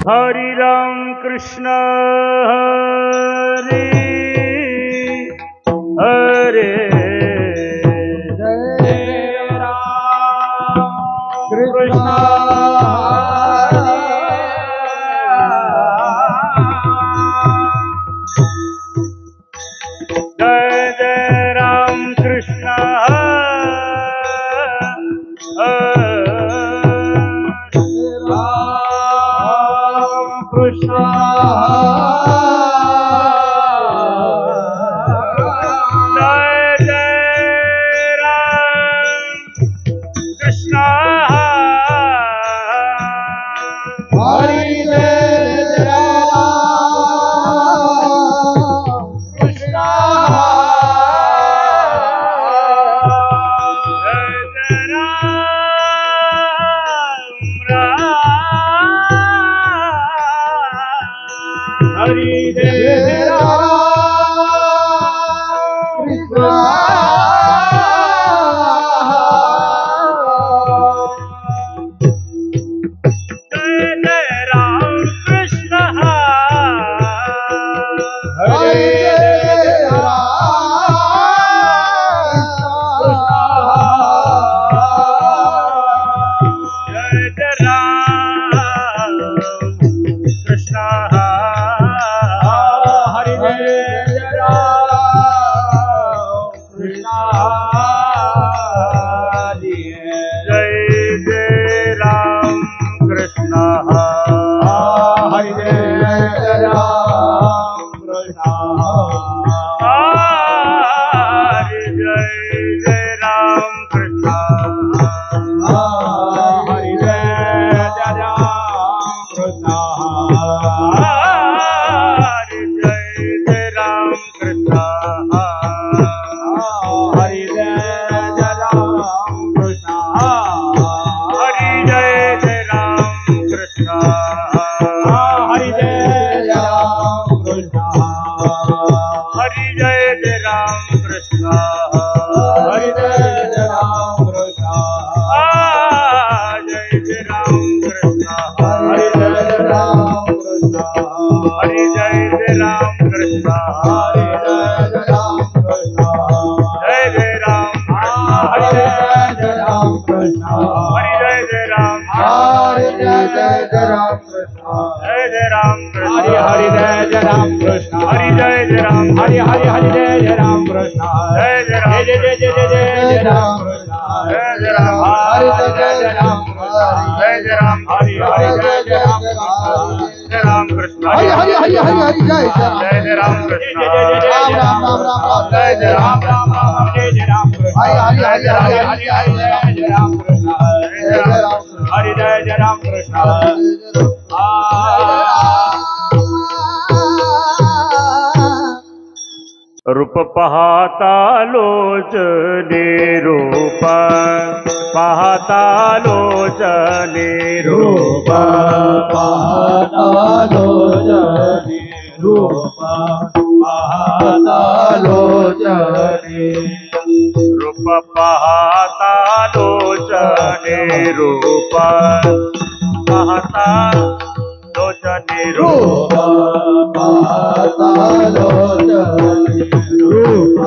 हरि राम कृष्ण हरे हरे जय राम कृष्ण जय जय राम कृष्ण कृष्ण जय जय राम कृष्ण हरि जय राम कृष्ण हरि जय राम कृष्ण जय जय राम कृष्ण हरे जय राम जय जय राम कृष्ण हरि जय राम कृष्ण जय जय राम कृष्ण हरि जय राम कृष्ण हरि जय जय राम कृष्ण हरि जय राम कृष्ण हरि जय जय राम कृष्ण हरि जय राम कृष्ण हरि जय जय राम कृष्ण हरि जय राम कृष्ण हरि जय जय राम कृष्ण हरि जय राम कृष्ण जय जय राम कृष्ण हरि जय राम कृष्ण हरि जय जय राम कृष्ण हरि जय राम कृष्ण जय जय राम हरि जय राम कृष्ण हरि जय जय राम हरि जय राम कृष्ण जय जय राम हरि हरि जय राम कृष्ण हरि जय जय राम हरि हरि हरि जय राम कृष्ण जय जय राम जय राम कृष्ण जय जय राम हरि जय राम जय जय राम हरि हरि जय राम कृष्ण जय राम कृष्ण हरि हरि हरि हरि हरि जय जय राम कृष्ण राम राम राम राम जय जय राम राम राम जय राम कृष्ण हरि हरि हरि हरि हरि जय राम कृष्ण जय राम हरि जय राम कृष्ण रूप पाहता लोचने रूप पाहता लोचने रूप लोचने रूप लोचने रूप पाहता लोचने रूप पाहता लोचने रूप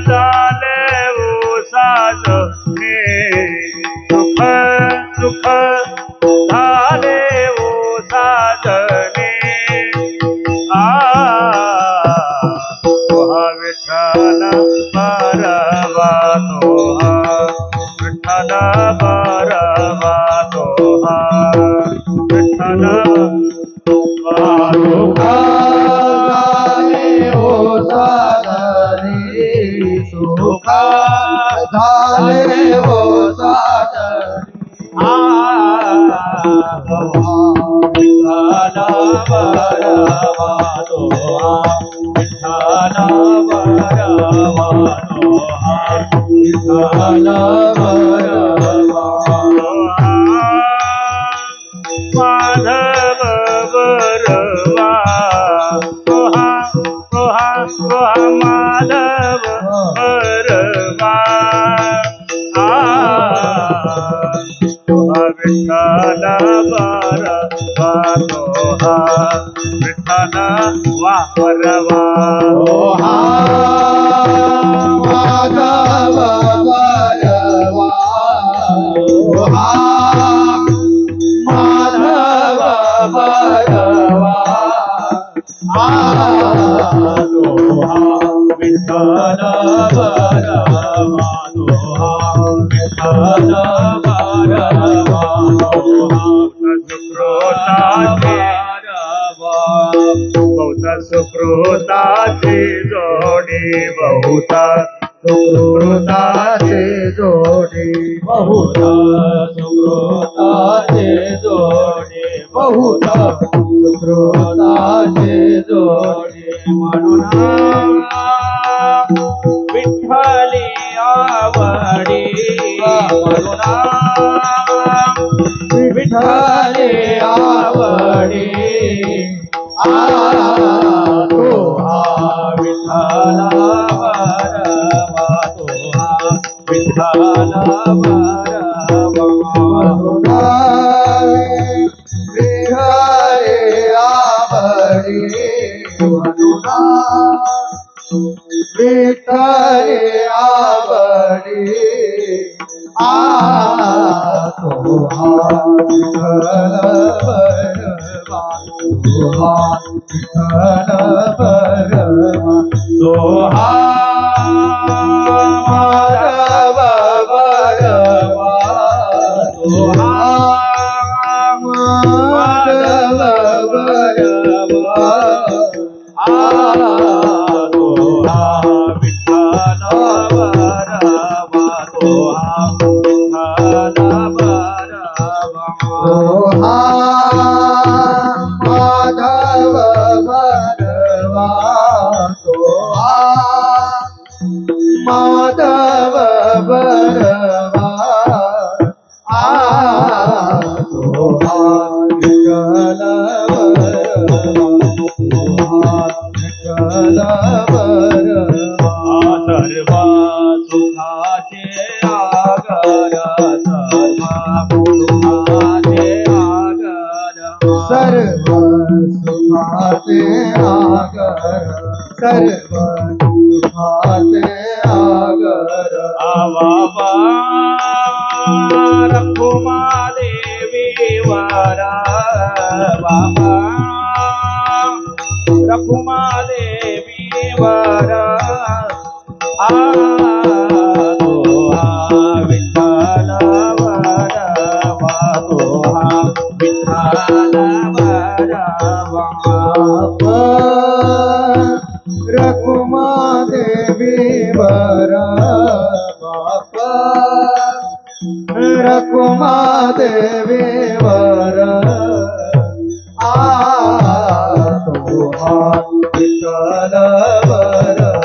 झाले वो साजने सुख सुख झाले वो साजने विठ्ठल बरवा तोहा विठ्ठल बरवा तोहा विठ्ठल झाले हो माधव बरवा तोहा तोहा तोहा माधव बरवा दोहा विठ्ठल वापरवा दोहा माधव बरवा दोहा माधव बरवा दोहा विठ्ठल बरवा दोहा विठ्ठल बरवा बहुत सुकृताचे जोडी बहुत सुकृताचे जोडी बहुत सुकृताचे जोडी बहुत सुकृताचे जोडी म्हणून विठ्ठली आवडी म्हणून विठ्ठले आवडी दोहा विठ्ठल बरवा दोहा विठ्ठल बरवा विठ्ठले आवडी विठ्ठले आवडी दोहा विठ्ठल बरवा दोहा विठ्ठल बरवा दोहा माधव बरवा दोहा माधव बरवा दोहा विठ्ठल बरवा दोहा विठ्ठल बरवा दोहा माधव बरवा दोहा माधव बरवा दोहा विठ्ठल बरवा दोहा विठ्ठल बरवा सर्व सुखाचे आगर सर्व सुखाचे आगर सर्व सुखाचे आगर आवा रखुमा देवी वारा बाबा रखुमा देवी वारा दोहा विठ्ठल बरवा दोहा विठ्ठल बरवा रखुमा देवी वरा बापा रखुमा देवी वरा दोहा विठ्ठल बरवा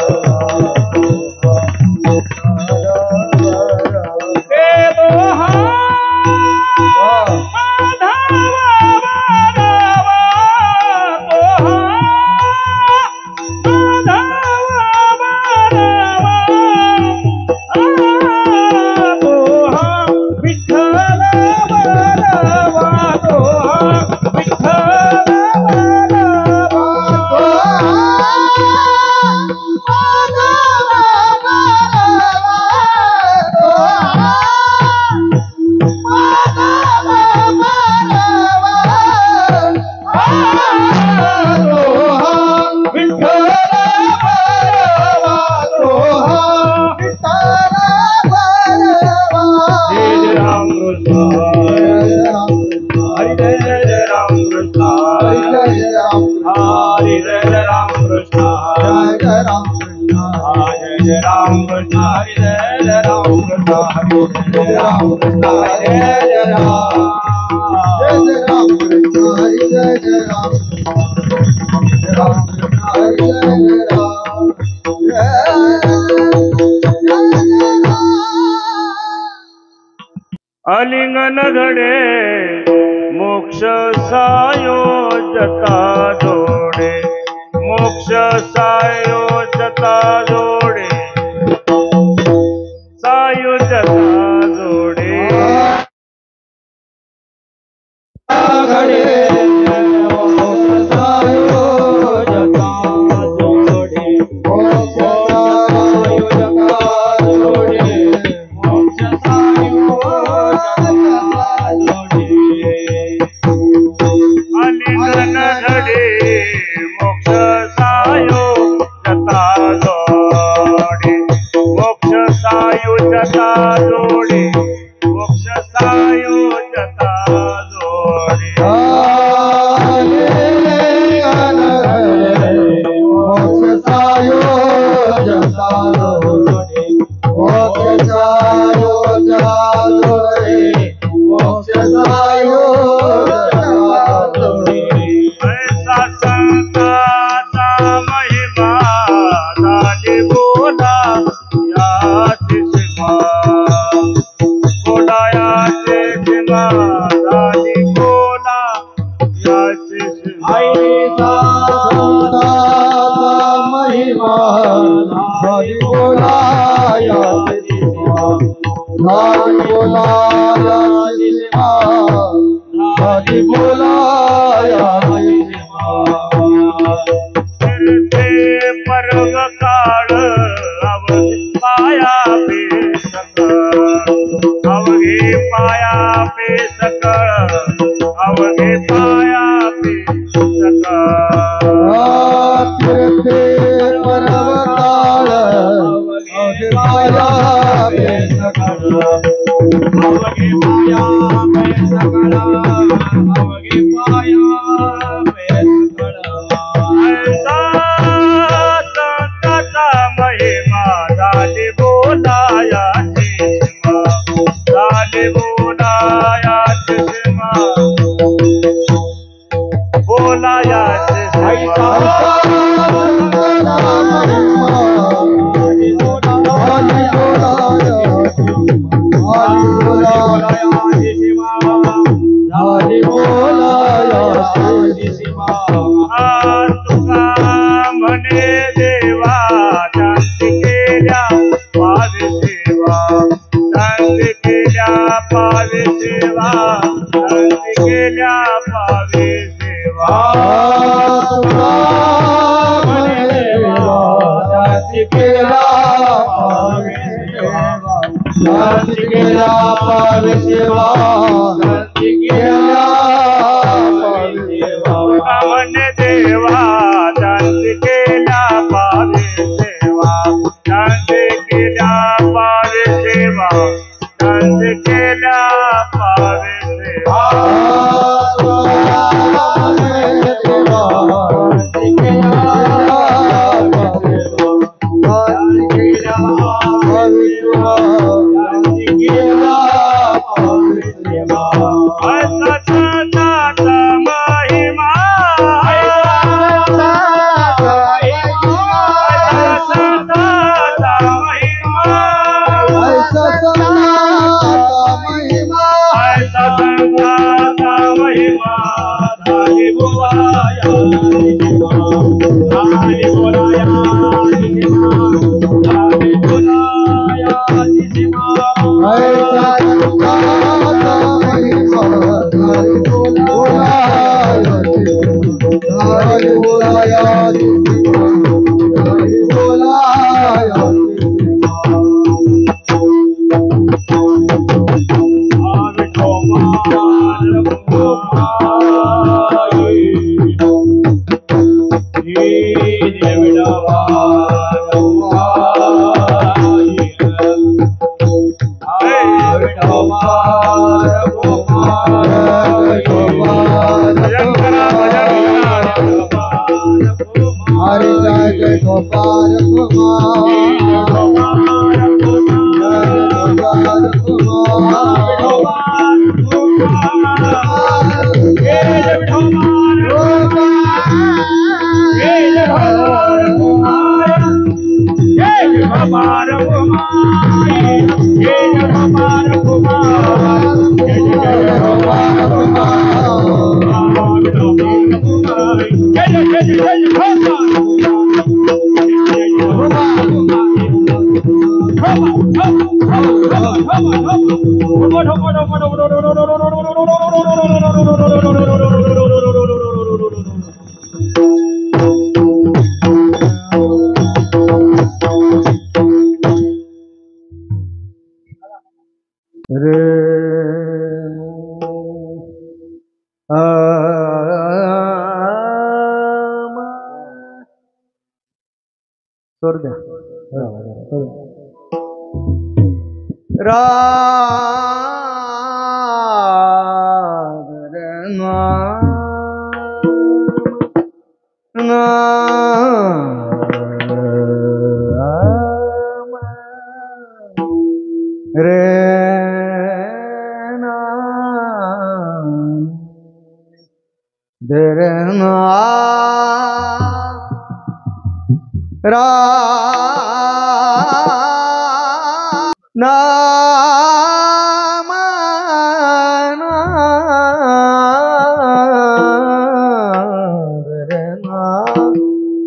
विठ्ठल बरवा आलिंगन घडे मोक्ष सायोजता जोडे मोक्ष सायोजता जोडे सायोजता जोडे घडे ऐसा संताचा महिमा हरी बोलाया हरी बोलाया हरी बोलाया पर्व काळ अवघे पाया पे सकळ अवघे पाया पे सकळ तीर्थे पर्वताळ अवघे पाया पे सकळ अवघे पाया पे सकळ अवघे पाया पे सकळ ऐसा संताचा महिमा झाले बोलायाची सीमा झाले बोलायाची सीमा बोलायाची सीमा तुका म्हणे देवा शांती केल्या पावे सेवा शांती केल्या पावे सेवा शांती केल्या पावे सेवा शांती केल्या पावे सेवा शांती केल्या पावे सेवा म्हणे देवा शांती केल्या पावे सेवा शांती केल्या पावे सेवा शांती केल्या पावे सेवा ऐसा संताचा महिमा ऐसा संताचा महिमा ऐसा संताचा महिमा झाली बोलाया झाली बोलाया झाली बोलाया हरि जय गोपाल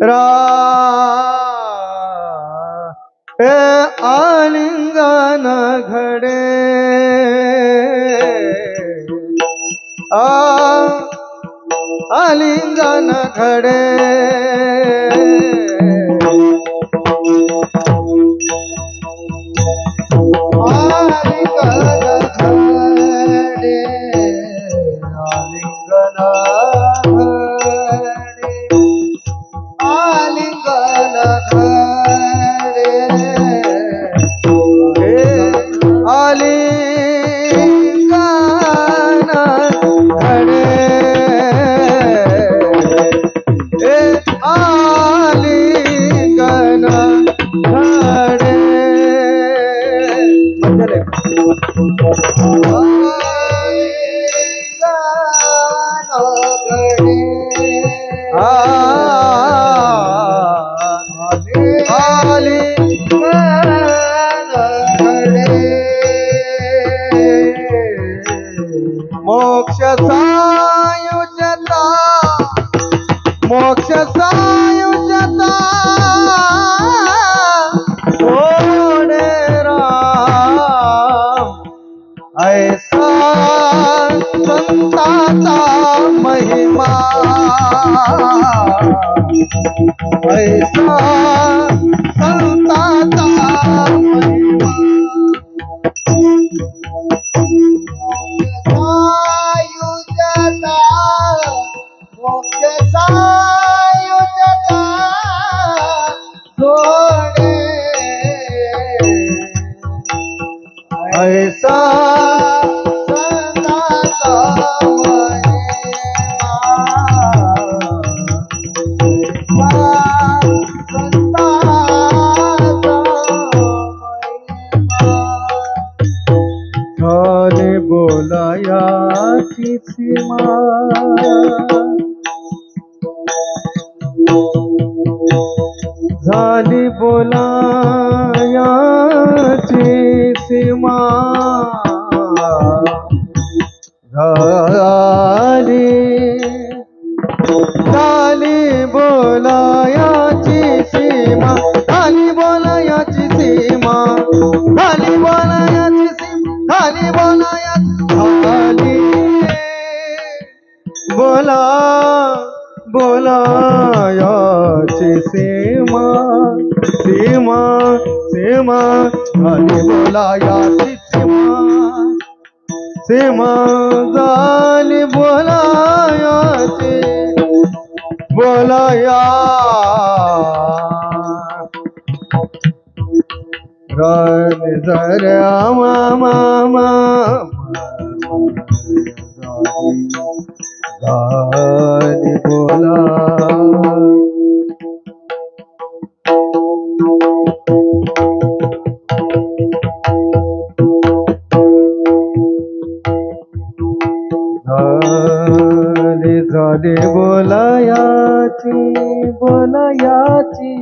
रा आलिंगन घडे आलिंगन घडे मोक्ष सायुजता मोक्ष सायुजता सोडे राम ऐसा संताचा महिमा ऐसा संताचा महिमा ऐसा संताचा झाले बोलायाची सीमा झाली बोलायाची सीमा झाली बोलायाची सीमा झाली बोलायाची सीमा झाली बोलायाची सीमा झाली बोलायाची बोलायाची सीमा सीमा सीमा झाली बोलायाची सीमा सीमा झाली बोलायाची बोलाया रानी जरे मामा झाली बोला झाली बोलायाची बोलायाची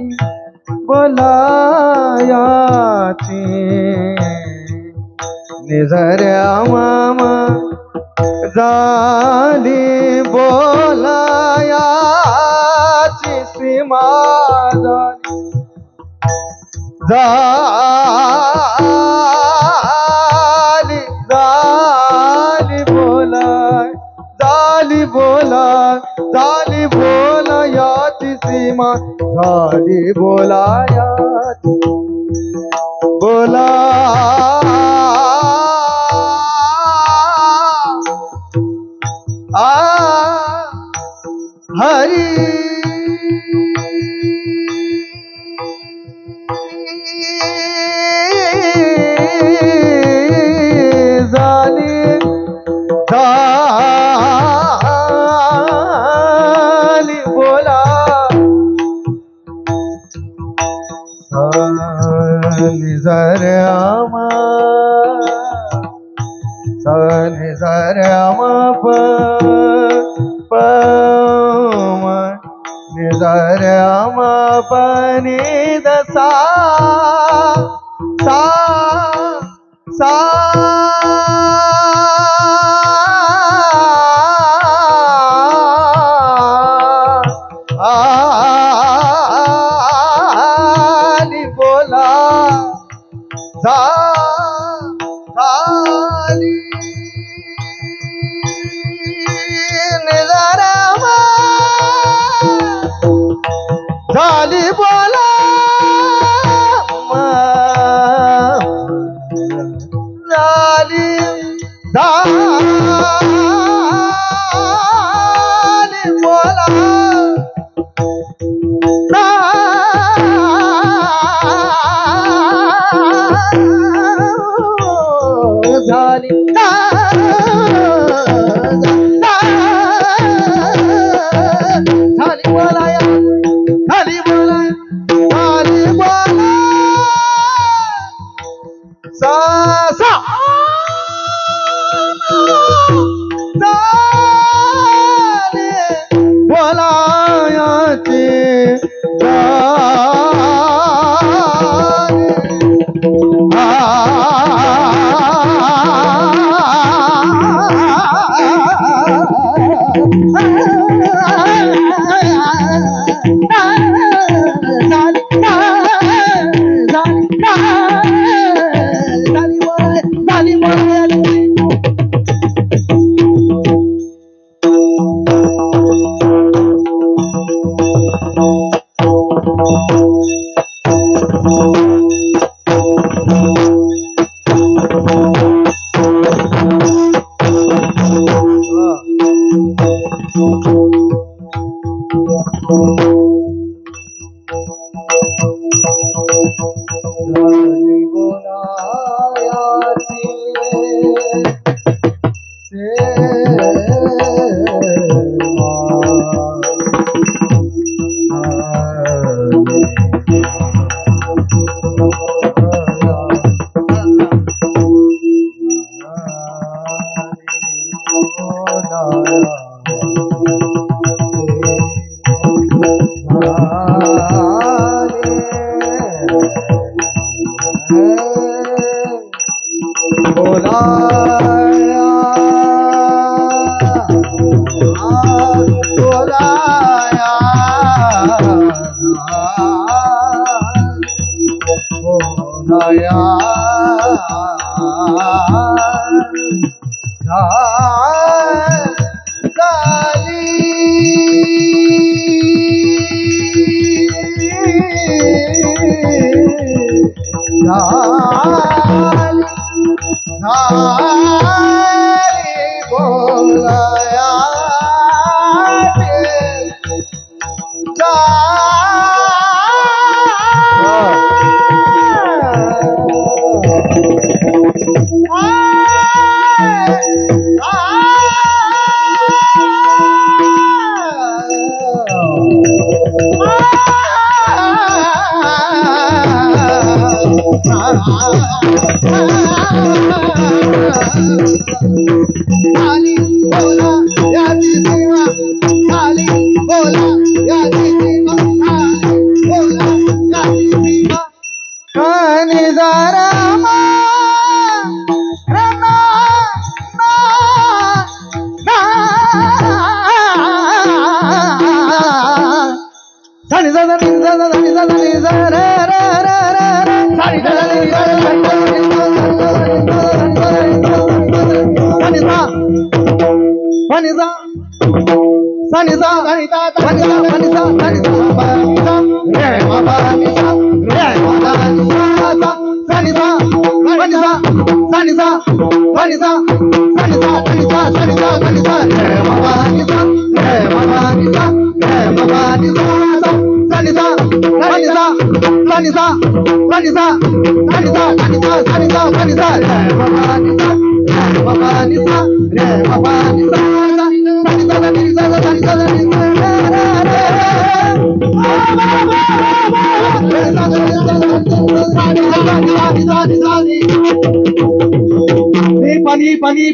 बोलायाची निझर्या मामा झाली बोलायाची सीमा झाली झाली बोलायाची सीमा झाली बोलायाची बोला हरी झाली बोला निझर्यामा निझर्यामा पनि दसा सा सा आ झाली झाली बोलाया झाली बोला झाली बोला सा सा झाली बोलायाची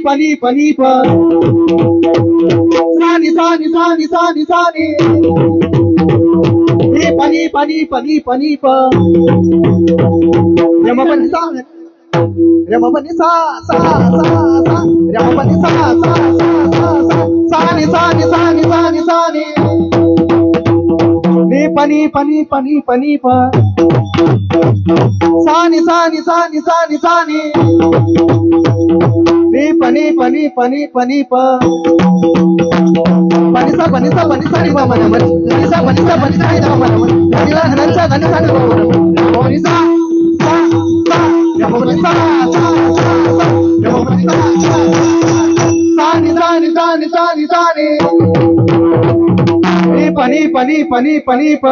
pani pani pa sani sani sani sani sani pani pani pani pani pa rama pani sa rama pani sa sa sa sa rama pani sa sa sa sa sani sani sani sani sani pani pani pani pani pa sani sani sani sani sani pani pani pani pani pa pani sa pani ni pa mana mana pani sa ni pa mana mana pani la hanan sa ni pa mana pani sa sa sa ya pani sa sa sa ya pani sa sani sani sani sani sani पनी पनी पनी पनी प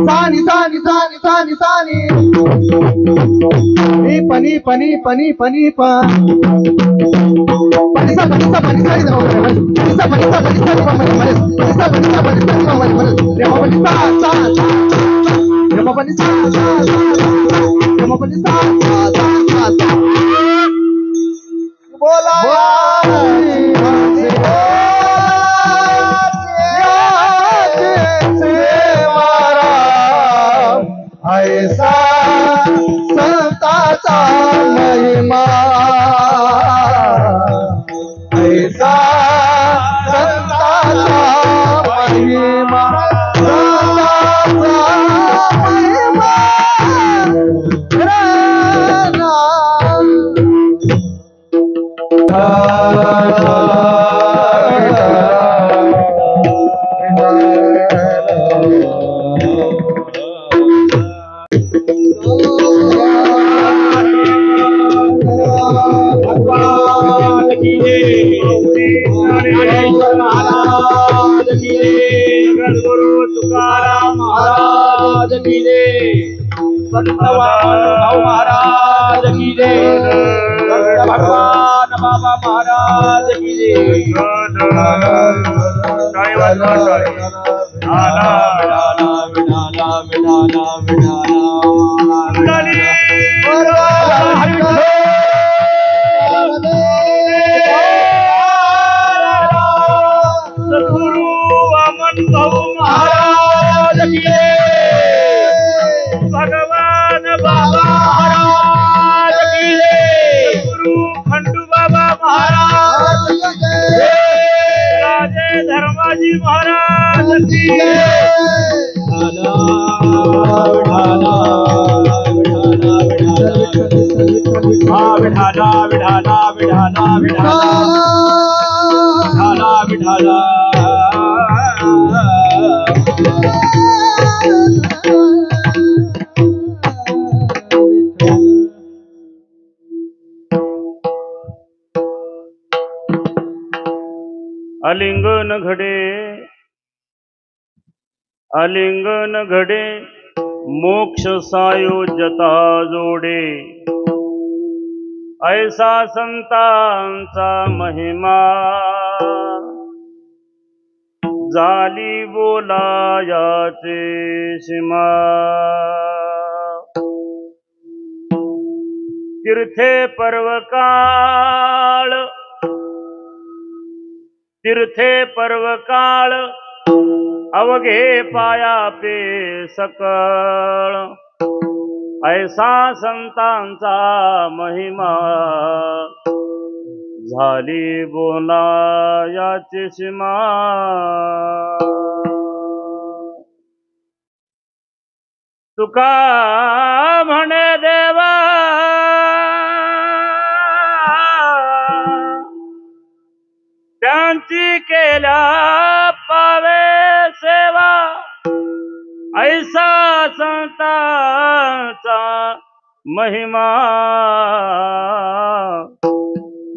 सानी सानी सानी सानी सानी नी पनी पनी पनी पनी प पनिसा पनिसा पनिसा नी पनिसा पनिसा पनिसा नी पनिसा पनिसा पनिसा नी रे पनिसा सा रे पनिसा सा रे पनिसा सा बोला ऐसा संताचा महिमा ऐसा संताचा महिमा संताचा महिमा गुरु तुकाराम महाराज की जय। संत भाऊ महाराज की जय। भगवान बाबा महाराज की जय। सद्गुरु वामन भाऊ महाराज की जय। भगवान बाबा महाराज की जय। गुरु खंडू बाबा महाराज की जय। राजे धर्माजी महाराज की जय। विठाला विठाला विठाला विठाला विठाला आलिंगन घडे मोक्ष सायोज्यता जोडे ऐसा संतांचा महिमा झाली बोलायाचे सीमा तीर्थे पर्वकाळ अवघे पाया पे सकळ ऐसा संतांचा महिमा झाली बोलायाची सीमा तुका म्हणे देवा त्यांची केल्या पावे सेवा ऐसा संतांचा महिमा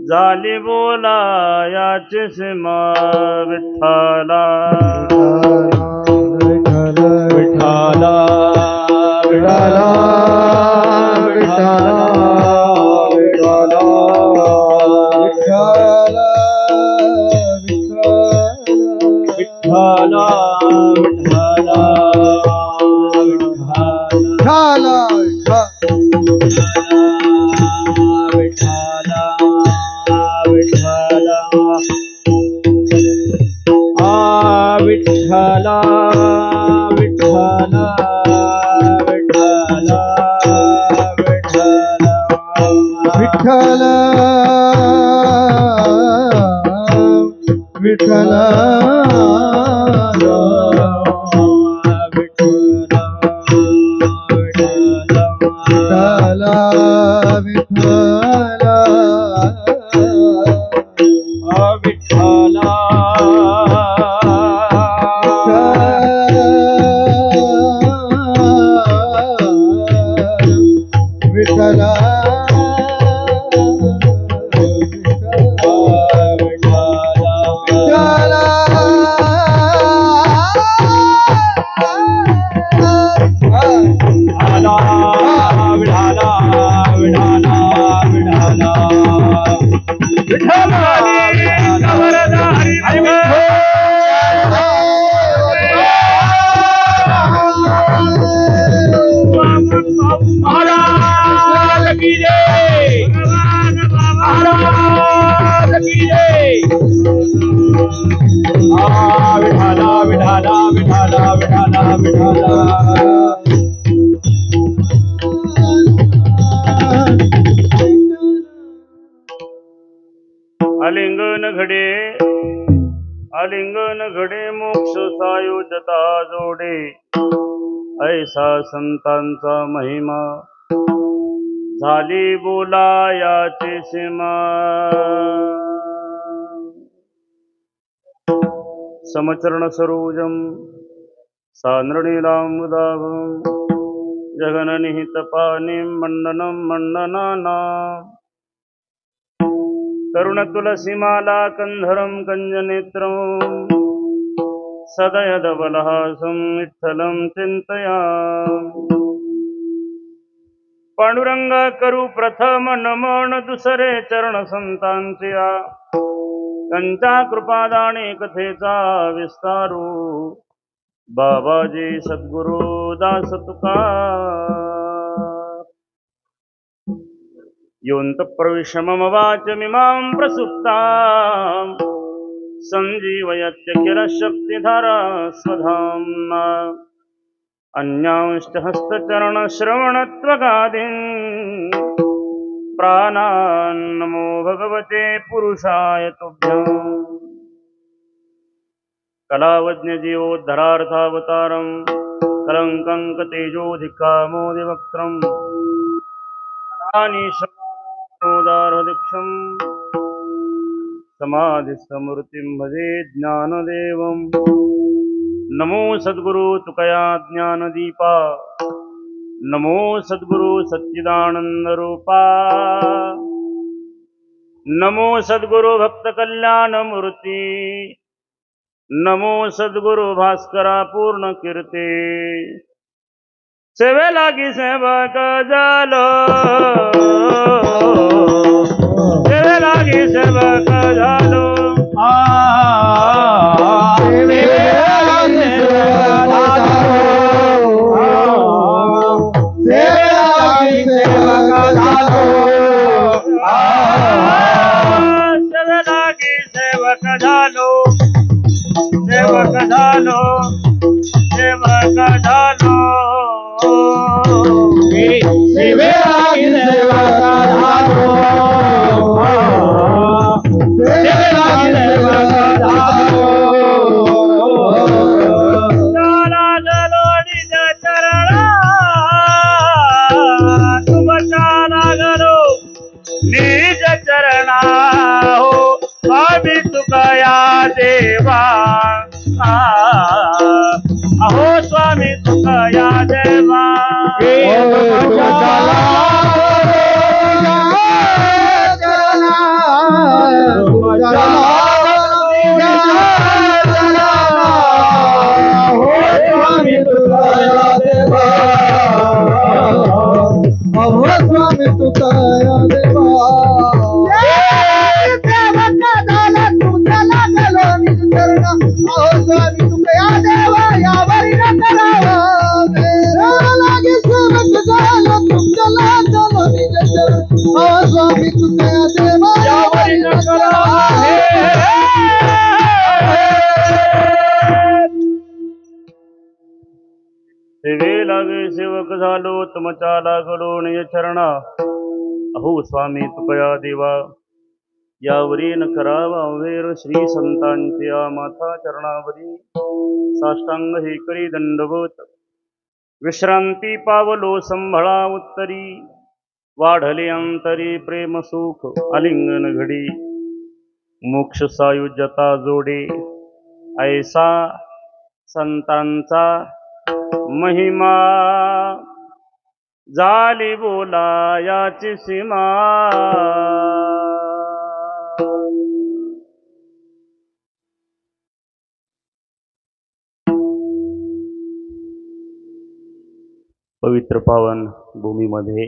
झाली बोलायाची सीमा विठ्ठला विठ्ठला विठ्ठला विठ्ठला विठ्ठला विठ्ठला विठ्ठला विठाला विठाला विठाला विठाला विठाला आलिंगन घडे मोक्ष सायुजता जोडे ऐसा संतांचा महिमा झाली बोला याची सीमा समचरण सरोजम सानृणीलामुदाभं जगननिहित पाणी मंडनं मंडनाना करुण तुलसीमाला कंधरं कंजनेत्रं सदयदबलहासं विठ्ठलं चिंतयामि पांडुरंग करू प्रथम नमन दुसरे चरण संतांच्या त्यांच्या कृपादाने कथेचा विस्तारू बाबाजी सद्गुरु दास तुकार योऽन्त प्रविश्य मम वाचमिमां प्रसुप्तां सञ्जीवयत्यखिलशक्तिधरा स्वधाम्ना अन्यांश्च हस्तचरणश्रवणत्वगादीन् प्राणान्नमो भगवते पुरुषाय तुभ्यम् कलावज्ञजीवोद्धरार्थावतारं कलङ्कं तेजोधिकामोदिवक्त्रम् कलानीशोदारदीक्षं समाधिस्थमूर्तिं भजे ज्ञानदेवं नमो सद्गुरु तुकया ज्ञानदीपा नमो सद्गुरु सच्चिदानन्दरूपा नमो सद्गुरु भक्तकल्याणमूर्ती नमो सद्गुरु भास्करा पूर्ण कीर्ती सेवे लागी सेवक झालो सेवे लागी सेवक झालो सेवक झालो सेवक झालो सेवक झालो निज चरणा हो स्वामी तुकया देवा अहो स्वामी तुकया देवा स्वामी तुकया देवा स्वामी तुकया देवा यावरी न करावा लागे सेवक झालो तुमच्या लाजलो निज चरण स्वामी तुकया देवा यावरी न करावा सेवे लागे सेवक झालो तुमच्या लागलो निज चरणा अहो स्वामी तुकया देवा यावरी न करावा अवेर श्री संतांच्या माथा चरणावरी साष्टांग हे करी दंडवत विश्रांती पावलो संभळा उत्तरी वाढले अंतरी प्रेम सुख आलिंगन घडी मोक्ष सायुज्यता जोडे ऐसा संतांचा महिमा झाली बोला याची सीमा पवित्र पावन भूमीमध्ये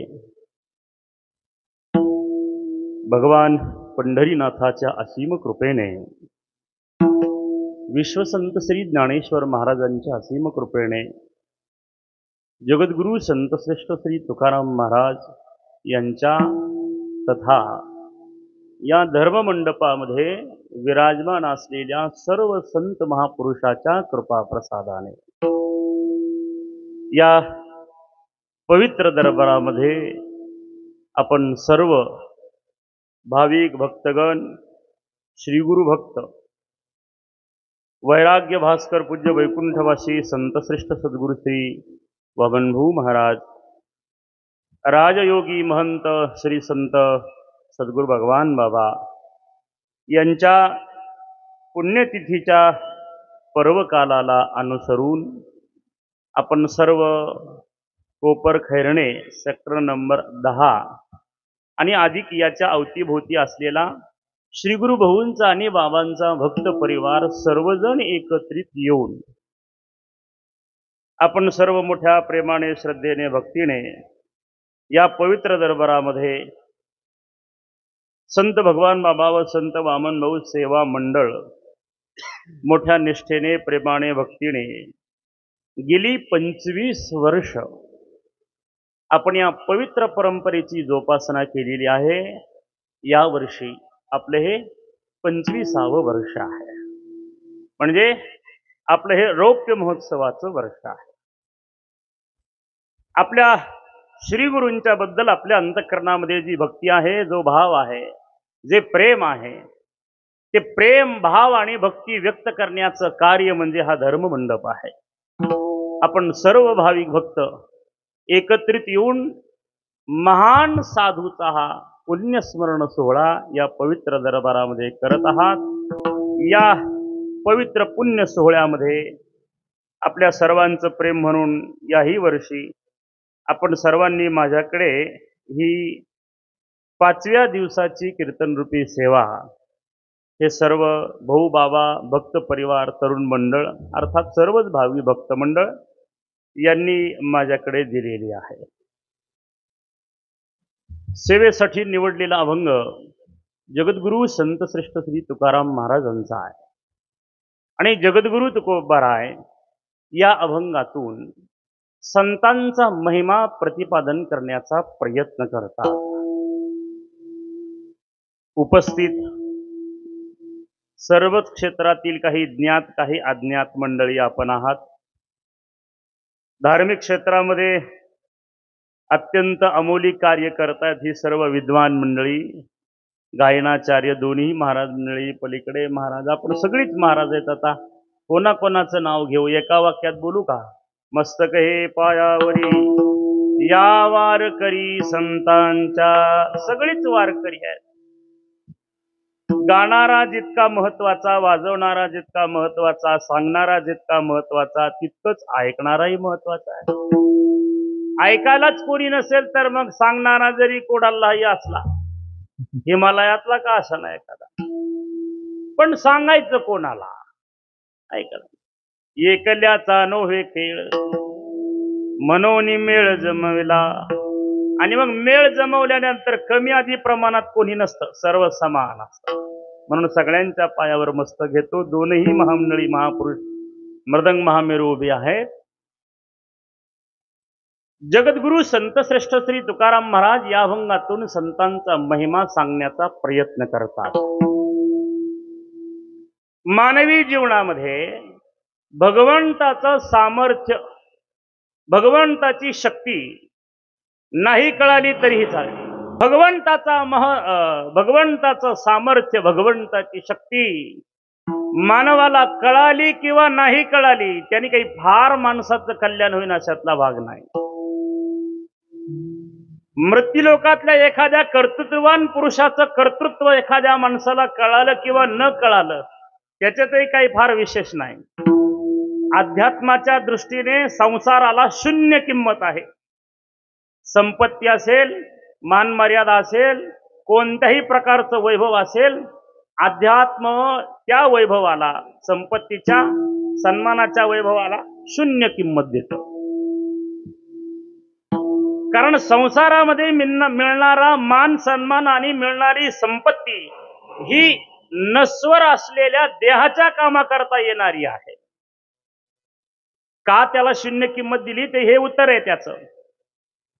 भगवान पंढरीनाथाच्या असीम कृपेने विश्वसंत श्री ज्ञानेश्वर महाराजांच्या असीम कृपेने जगद्गुरु संतश्रेष्ठ श्री तुकाराम महाराज यांच्या तथा या धर्ममंडपामध्ये विराजमान असलेल्या सर्व संत महापुरुषाच्या कृपा प्रसादाने या पवित्र दरबारामध्ये आपण सर्व भाविक भक्तगण, श्री गुरु भक्त, वैराग्य भास्कर पूज्य वैकुंठवासी संतश्रेष्ठ सद्गुरु श्री वामनभाऊ महाराज, राजयोगी महंत श्री संत सद्गुरु भगवान बाबा यांच्या पुण्यतिथीच्या पर्वकालाला अनुसरून आपण सर्व कोपर खैरणे सेक्टर नंबर 10 आणि अधिक याच्या अवतीभोवती असलेला श्री गुरु भाऊंचा आणि बाबांचा भक्त परिवार सर्वजण एकत्रित येऊन आपण सर्व मोठ्या प्रेमाने, श्रद्धेने, भक्तीने या पवित्र दरबारामध्ये संत भगवान बाबा व संत वामनभाऊ सेवा मंडळ मोठ्या निष्ठेने, प्रेमाने, भक्तीने गेली 25 वर्ष आपण या पवित्र परंपरेची जोपासना केलेली आहे. या वर्षी आपले हे 25वे वर्ष आहे, म्हणजे आपलं हे रौप्य महोत्सवाचं वर्ष आहे. आपल्या श्री गुरूंच्या बद्दल आपल्या अंतःकरणामध्ये जी भक्ती आहे, जो भाव आहे, जे प्रेम आहे, ते प्रेम, भाव आणि भक्ती व्यक्त करण्याचं कार्य म्हणजे हा धर्ममंडप आहे. आपण सर्व भाविक भक्त एकत्रित येऊन महान साधूचा हा पुण्यस्मरण सोहळा या पवित्र दरबारामध्ये करत आहात. या पवित्र पुण्य सोहळ्यामध्ये आपल्या सर्वांचं प्रेम म्हणून याही वर्षी आपण सर्वांनी माझ्याकडे ही 5व्या दिवसाची कीर्तनरूपी सेवा हे सर्व भाऊ, बाबा, भक्त परिवार, तरुण मंडळ अर्थात सर्वच भावी भक्त मंडळ यांनी माझ्याकडे दिलेली आहे. सेवेसाठी निवडलेला अभंग जगद्गुरु संतश्रेष्ठ श्री तुकाराम महाराजांचा आहे आणि जगद्गुरु तुकोबाराय या अभंगातून संतांचा महिमा प्रतिपादन करण्याचा प्रयत्न करतात. उपस्थित सर्वच क्षेत्रातील काही ज्ञात, काही अज्ञात मंडळी आपण आहात. धार्मिक क्षेत्रामध्ये अत्यंत अमोली कार्य करतात ही सर्व विद्वान मंडळी, गायनाचार्य दोन्ही महाराज मंडळी, पलीकडे महाराज, आपण सगळीच महाराज आहेत. आता कोणाकोणाचं नाव घेऊ, एका वाक्यात बोलू का? मस्तक हे पायावरी या वारकरी संतांच्या, सगळीच वारकरी आहेत. गाणारा जितका महत्वाचा, वाजवणारा जितका महत्वाचा, सांगणारा जितका महत्वाचा, तितकंच ऐकणाराही महत्वाचा आहे. ऐकायलाच कोणी नसेल तर मग सांगणारा जरी कोणालाही असला, हिमालयातला का असा नाही एखादा, पण सांगायचं कोणाला? ऐका, एकल्याचा नोहे खेळ मनोनी मेळ जमविला. आणि मग मेळ जमवल्यानंतर कमी अधिक प्रमाणात कोणी नसतं, सर्व समान असतं. म्हणून सगळ्यांच्या पायावर मस्तक घेतो. दोनही महामंडळी महापुरुष मृदंग महामेरू उभे आहेत. जगद्गुरु संतश्रेष्ठ श्री तुकाराम महाराज या अभंगातून संतांचा महिमा सांगण्याचा प्रयत्न करतात. मानवी जीवनामध्ये भगवंताचं सामर्थ्य, भगवंताची शक्ती नाही कळाली तरीही चालेल. भगवंताचं सामर्थ्य, भगवंताची शक्ती मानवाला कळाली किंवा नाही कळाली, त्यांनी काही फार माणसाचं कल्याण होईन अशातला भाग नाही. मृत्यूलोकातल्या एखाद्या कर्तृत्ववान पुरुषाचं कर्तृत्व एखाद्या माणसाला कळालं किंवा न कळालं त्याच्यातही काही फार विशेष नाही. अध्यात्माच्या दृष्टीने संसाराला शून्य किंमत आहे. संपत्ती असेल, मानमर्यादा असेल, कोणत्याही प्रकारचं वैभव असेल, अध्यात्म त्या वैभवाला, संपत्तीच्या, सन्मानाच्या वैभवाला शून्य किंमत देतो. कारण संसारामध्ये मिळणारा मान सन्मान आणि मिळणारी संपत्ती ही नश्वर असलेल्या देहाच्या कामाकरता येणारी आहे. का त्याला शून्य किंमत दिली ते हे उत्तर आहे त्याचं.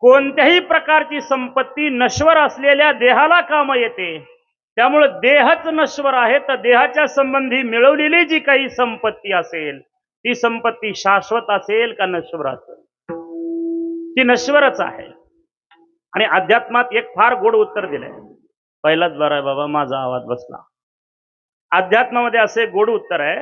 कोणत्याही प्रकारची संपत्ती नश्वर असलेल्या देहाला काम येते, त्यामुळे देहच नश्वर आहे, तर देहाच्या संबंधी मिळवलेली जी काही संपत्ती असेल ती संपत्ती शाश्वत असेल का नश्वर असेल? ती नश्वरच आहे. आणि अध्यात्मात एक फार गोड उत्तर दिलंय. पहिलाच बरं आहे बाबा, माझा आवाज बसला. अध्यात्मामध्ये असे गोड उत्तर आहे,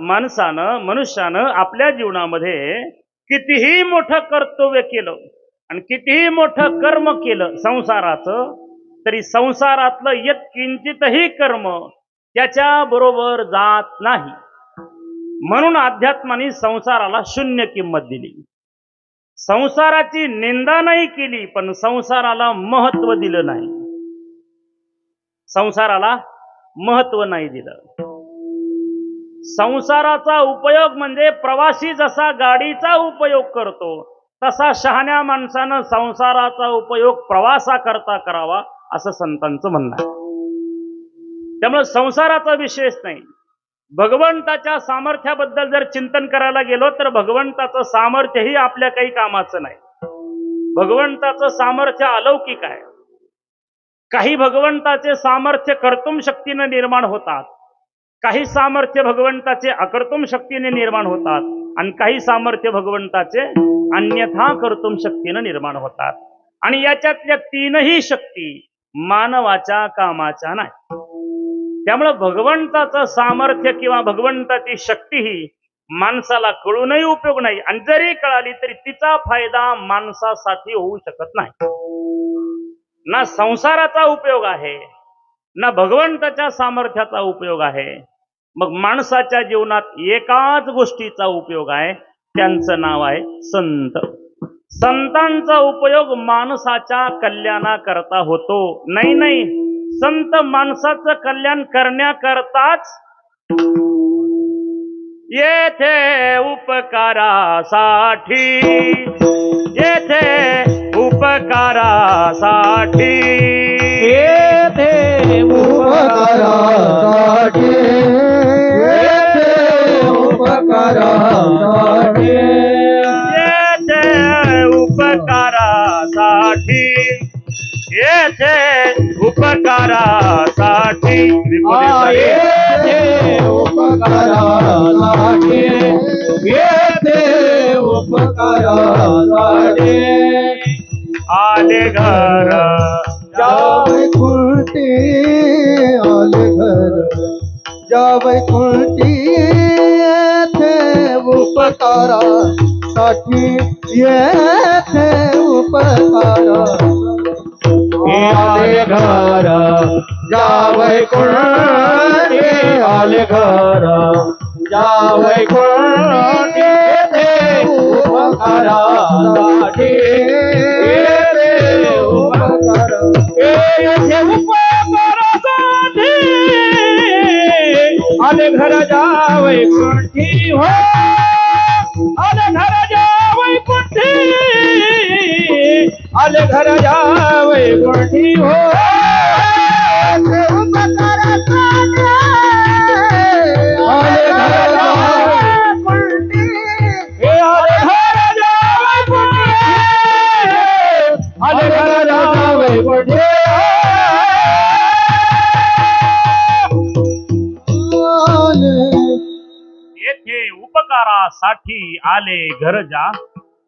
मनुष्यानं आपल्या जीवनामध्ये कितीही मोठं कर्तव्य केलं आणि कितीही मोठं कर्म केलं संसाराचं, तरी संसारातलं यत्किंचितही कर्म त्याच्या बरोबर जात नाही. म्हणून अध्यात्माने संसाराला शून्य किंमत दिली. संसाराची निंदा नाही केली, पण संसाराला महत्व दिलं नाही. संसाराला महत्व नाही दिलं. संसाराचा उपयोग म्हणजे प्रवासी जसा गाडीचा उपयोग करतो तसा शहाण्या माणसानं संसाराचा उपयोग प्रवासाकरता करावा, असं संतांचं म्हणणं आहे. त्यामुळे संसाराचा विशेष नाही. भगवंताच्या सामर्थ्याबद्दल जर चिंतन करायला गेलो तर भगवंताचं सामर्थ्यही आपल्या काही कामाचं नाही. भगवंताचं सामर्थ्य अलौकिक आहे. काही भगवंताचे सामर्थ्य कर्तुम शक्तीने निर्माण होतात, काही सामर्थ्य भगवंताचे अकर्तुम शक्तीने निर्माण होतात, आणि काही सामर्थ्य भगवंताचे अन्यथा कर्तुम शक्तीने निर्माण होतात. आणि याच्यातल्या तीनही शक्ती मानवाच्या कामाच्या नाही. त्यामुळे भगवंताचं सामर्थ्य किंवा भगवंताची शक्ती ही माणसाला कळूनही उपयोग नाही, आणि जरी कळाली तरी तिचा फायदा माणसासाठी होऊ शकत नाही. ना संसाराचा उपयोग आहे, ना भगवंताच्या सामर्थ्याचा उपयोग आहे. मग माणसाच्या जीवनात एकाच गोष्टीचा उपयोग आहे, त्यांचं नाव आहे संत. संतांचा उपयोग माणसाच्या कल्याणाकरता होतो. नाही, संत माणसाचं कल्याण करण्याकरताच येथे उपकारासाठी, येथे उपकारासाठी, येथे उपकारासाठी, येथे उपकारासाठी, येथे उपकारासाठी, येथे उपकारासाठी, येथे उपकारासाठी, येथे उपकारासाठी आले घर जावई खुलती, आले घर जावई खुलती, येथे उपकारासाठी, येथे उपकारासाठी आले घर जावई खुलती, आले घर जावई खुलती, येथे उपकारासाठी, येथे उपकारासाठी आले घर जावई खुलती हो, आले घर जावई खुलती, आले घर जावई खुलती हो, येथे उपकारासाठी आले घर जा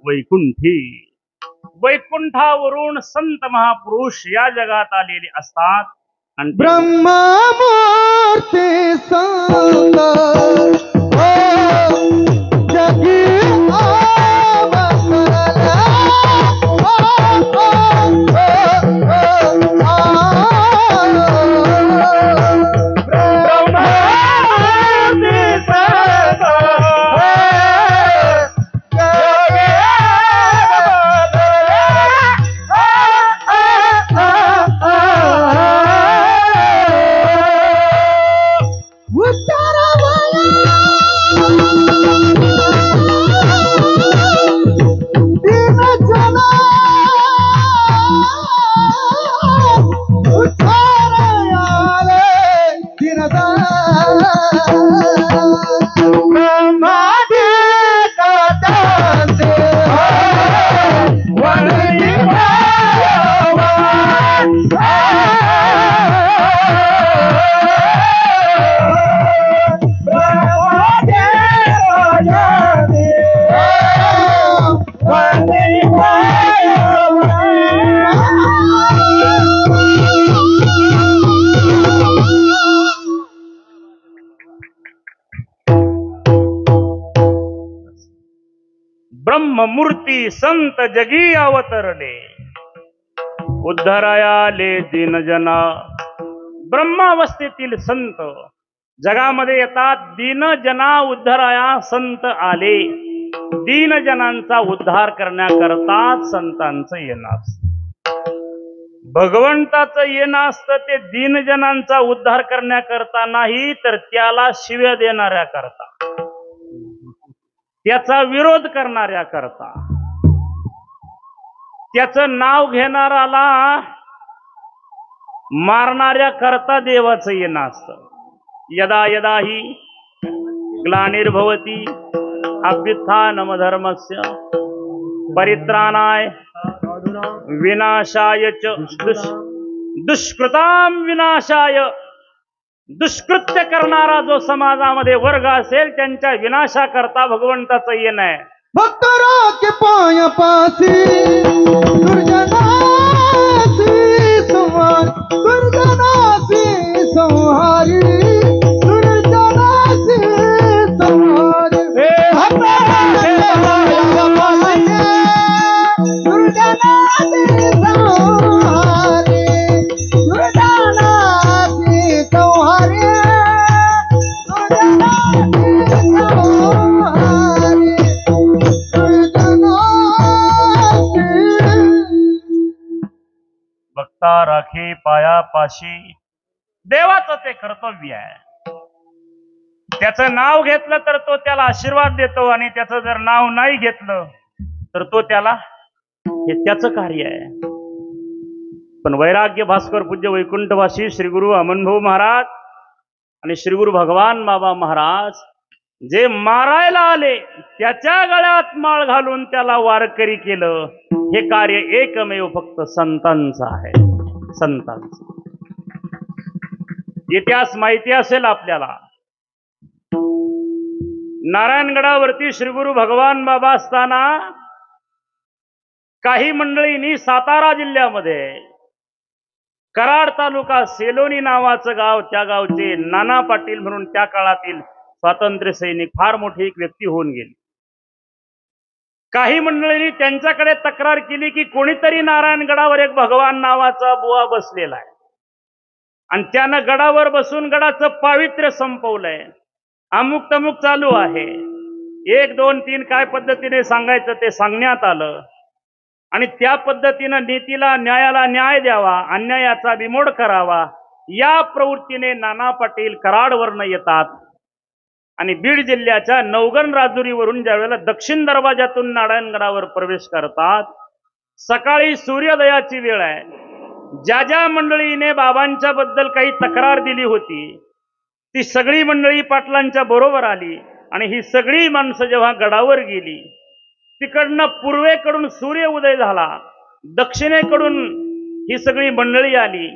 वैकुंठी. वैकुंठावरून संत महापुरुष या जगात आलेले असतात. आणि ब्रह्ममूर्ती संत जगी उत्तर ब्रह्ममूर्ती संत जगी अवतरले, उद्धरायाले दीनजना. ब्रह्मावस्थेतील संत जगामध्ये येतात, दीनजना उद्धराया संत आले. दीनजनांचा उद्धार करण्याकरता संतांचं येणं असतं. भगवंताचं येणं असतं ते दीनजनांचा उद्धार करण्याकरता नाही, तर त्याला शिव्या देणाऱ्या करता, त्याचा विरोध करणाऱ्या करता, त्याचं नाव घेणाराला मारणाऱ्या करता देवाचं येणं असतं. यदा यदा ही ग्लानिर्भवती अभ्युत्थानमधर्मस्य परित्राणाय विनाशाय च दुष्कृताम विनाशाय. दुष्कृत्य करणारा जो समाजामध्ये वर्ग असेल त्यांच्या विनाशाकरता भगवंताचं येणं आहे. भक्तरा के पाया पासी दुर्जनासी संहार, दुर्जनासी संहारी, दुर्जनासी संहार. दुर्जनासी संहारी, दुर्जनासी संहारी, भक्ता राखे पायापाशी. देवाचं ते कर्तव्य आहे. त्याचं नाव घेतलं तर तो त्याला आशीर्वाद देतो, आणि त्याचं जर नाव नाही घेतलं तर तो त्याला, हे त्याचं कार्य आहे. पण वैराग्य भास्कर पूज्य वैकुंठवासी श्री गुरु अमनभाऊ महाराज आणि श्री गुरु भगवान बाबा महाराज जे मारायला आले, त्याच्या गळ्यात माळ घालून त्याला वारकरी केलं. हे कार्य एकमेव फक्त संतांचं आहे. संतांचं इतिहास माहिती असेल आपल्याला. नारायणगडावरती श्री गुरु भगवान बाबा असताना काही मंडळींनी सातारा जिल्ह्यामध्ये कराड तालुका सेलोनी नावाचं गाव, त्या गावचे नाना पाटील म्हणून त्या काळातील स्वातंत्र्य सैनिक, फार मोठी एक व्यक्ती होऊन गेली. काही मंडळींनी त्यांच्याकडे तक्रार केली की कोणीतरी नारायणगडावर एक भगवान नावाचा बुवा बसलेला आहे, आणि त्यानं गडावर बसून गडाचं पावित्र्य संपवलंय, अमुक तमुक चालू आहे. 1, 2, 3 काय पद्धतीने सांगायचं ते सांगण्यात आलं, आणि त्या पद्धतीनं नीतीला न्यायाला न्याय द्यावा, अन्यायाचा बिमोड करावा, या प्रवृत्तीने नाना पाटील कराडवरनं येतात आणि बीड जिल्ह्याच्या नवगण राजुरीवरून ज्यावेळेला दक्षिण दरवाजातून नारायणगडावर प्रवेश करतात, सकाळी सूर्योदयाची वेळ आहे. ज्या ज्या मंडळीने बाबांच्या बद्दल काही तक्रार दिली होती ती सगळी मंडळी पाटलांच्या बरोबर आली, आणि ही सगळी माणसं जेव्हा गडावर गेली, तिकडनं पूर्वेकडून सूर्य उदय झाला, दक्षिणेकडून ही सगळी मंडळी आली,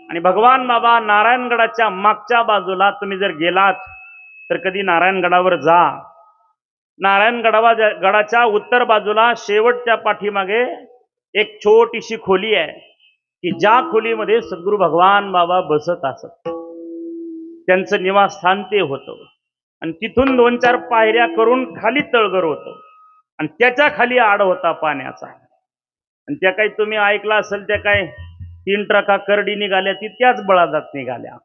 आणि भगवान बाबा नारायणगडाच्या मागच्या बाजूला तुम्ही जर गेलात तर कधी नारायणगडावर जा. नारायणगडाच्या उत्तर बाजूला शेवटच्या पाठीमागे एक छोटीशी खोली आहे की ज्या खोलीमध्ये सद्गुरू भगवान बाबा बसत असत. त्यांचं निवासस्थान ते होतं, आणि तिथून 2-4 पायऱ्या करून खाली तळघर होतं, आणि त्याच्या खाली आड होता पाण्याचा. आणि त्या काही तुम्ही ऐकला असेल, त्या काय 3 ट्रका करडी निघाल्या, ती त्याच बळाजात निघाल्या.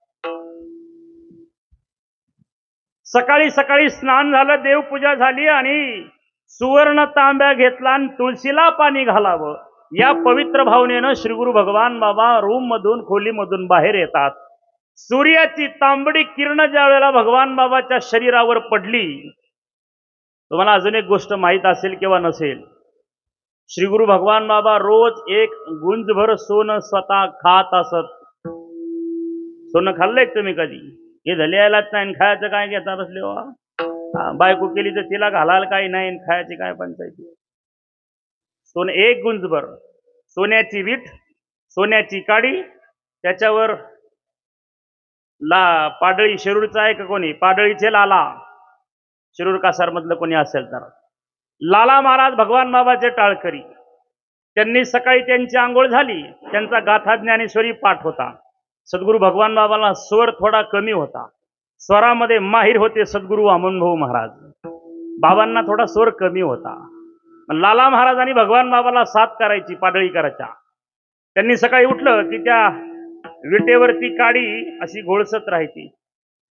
सकाळी सकाळी स्नान झालं, देवपूजा झाली, आणि सुवर्ण तांब्या घेतला आणि तुळशीला पाणी घालावं या पवित्र भावनेनं श्री गुरु भगवान बाबा रूम मधून, खोलीमधून बाहेर येतात. सूर्याची तांबडी किरण ज्या वेळेला भगवान बाबाच्या शरीरावर पडली, तुम्हाला अजून एक गोष्ट माहीत असेल किंवा नसेल, श्री गुरु भगवान बाबा रोज 1 गुंजभर सोनं स्वतः खात असत. सोनं खाल्लंय तुम्ही कधी? हे धल्यालाच नाही, खायचं काय घेता बसले वा. बायको केली तर तिला घालायला काही नाही, खायची काय पंचायती. सोनं 1 गुंजभर, सोन्याची वीट, सोन्याची काडी, त्याच्यावर पाडळी, शिरूरचा आहे का कोणी, पाडळीचे लाला, शिरूर कासार मधलं कोणी असेल तर लाला महाराज भगवान बाबाचे टाळकरी. त्यांनी सकाळी त्यांची आंघोळ झाली, त्यांचा गाथा ज्ञानेश्वरी पाठ होता. सद्गुरू भगवान बाबाला स्वर थोडा कमी होता, स्वरामध्ये माहिर होते सद्गुरू अमनभाऊ महाराज. बाबांना थोडा स्वर कमी होता. लाला महाराजांनी भगवान बाबाला साथ करायची, पाडळी करायच्या. त्यांनी सकाळी उठलं की त्या विटेवरती काडी अशी घोळसत राहायची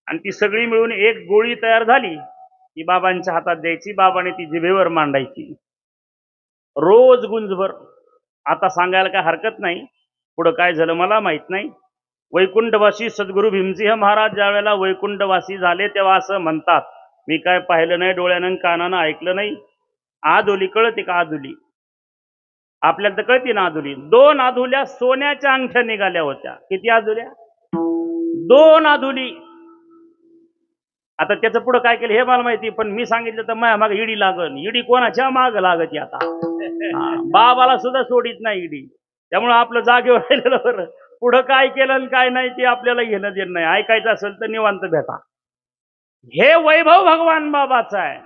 आणि ती सगळी मिळून एक गोळी तयार झाली की बाबांच्या हातात द्यायची. बाबाने ती जिभेवर मांडायची रोज गुंजभर. आता सांगायला काय हरकत नाही, पुढं काय झालं मला माहित नाही. वैकुंठवासी सद्गुरू भीमसिंह महाराज ज्या वेळेला वैकुंठवासी झाले तेव्हा असं म्हणतात, मी काय पाहिलं नाही डोळ्यानं कानानं ऐकलं नाही. आदोली कळते का? आदोली आपल्याला तर कळते ना. आदुली 2 आदुल्या सोन्याच्या अंगठ्या निघाल्या होत्या. किती आदुल्या? 2 आदुली. आता त्याचं पुढं काय केलं हे मला माहिती, पण मी सांगितलं तर माझ्या मागे ईडी लागल. ईडी कोणाच्या माग लागत आता? बाबाला सुद्धा सोडित नाही ईडी. त्यामुळे आपलं जागेवर राहिलेलं बरं. पुढं काय केलं आणि काय नाही ते आपल्याला घेणं देणं नाही. ऐकायचं असेल तर निवांत भेटा. हे वैभव भगवान बाबाचं आहे.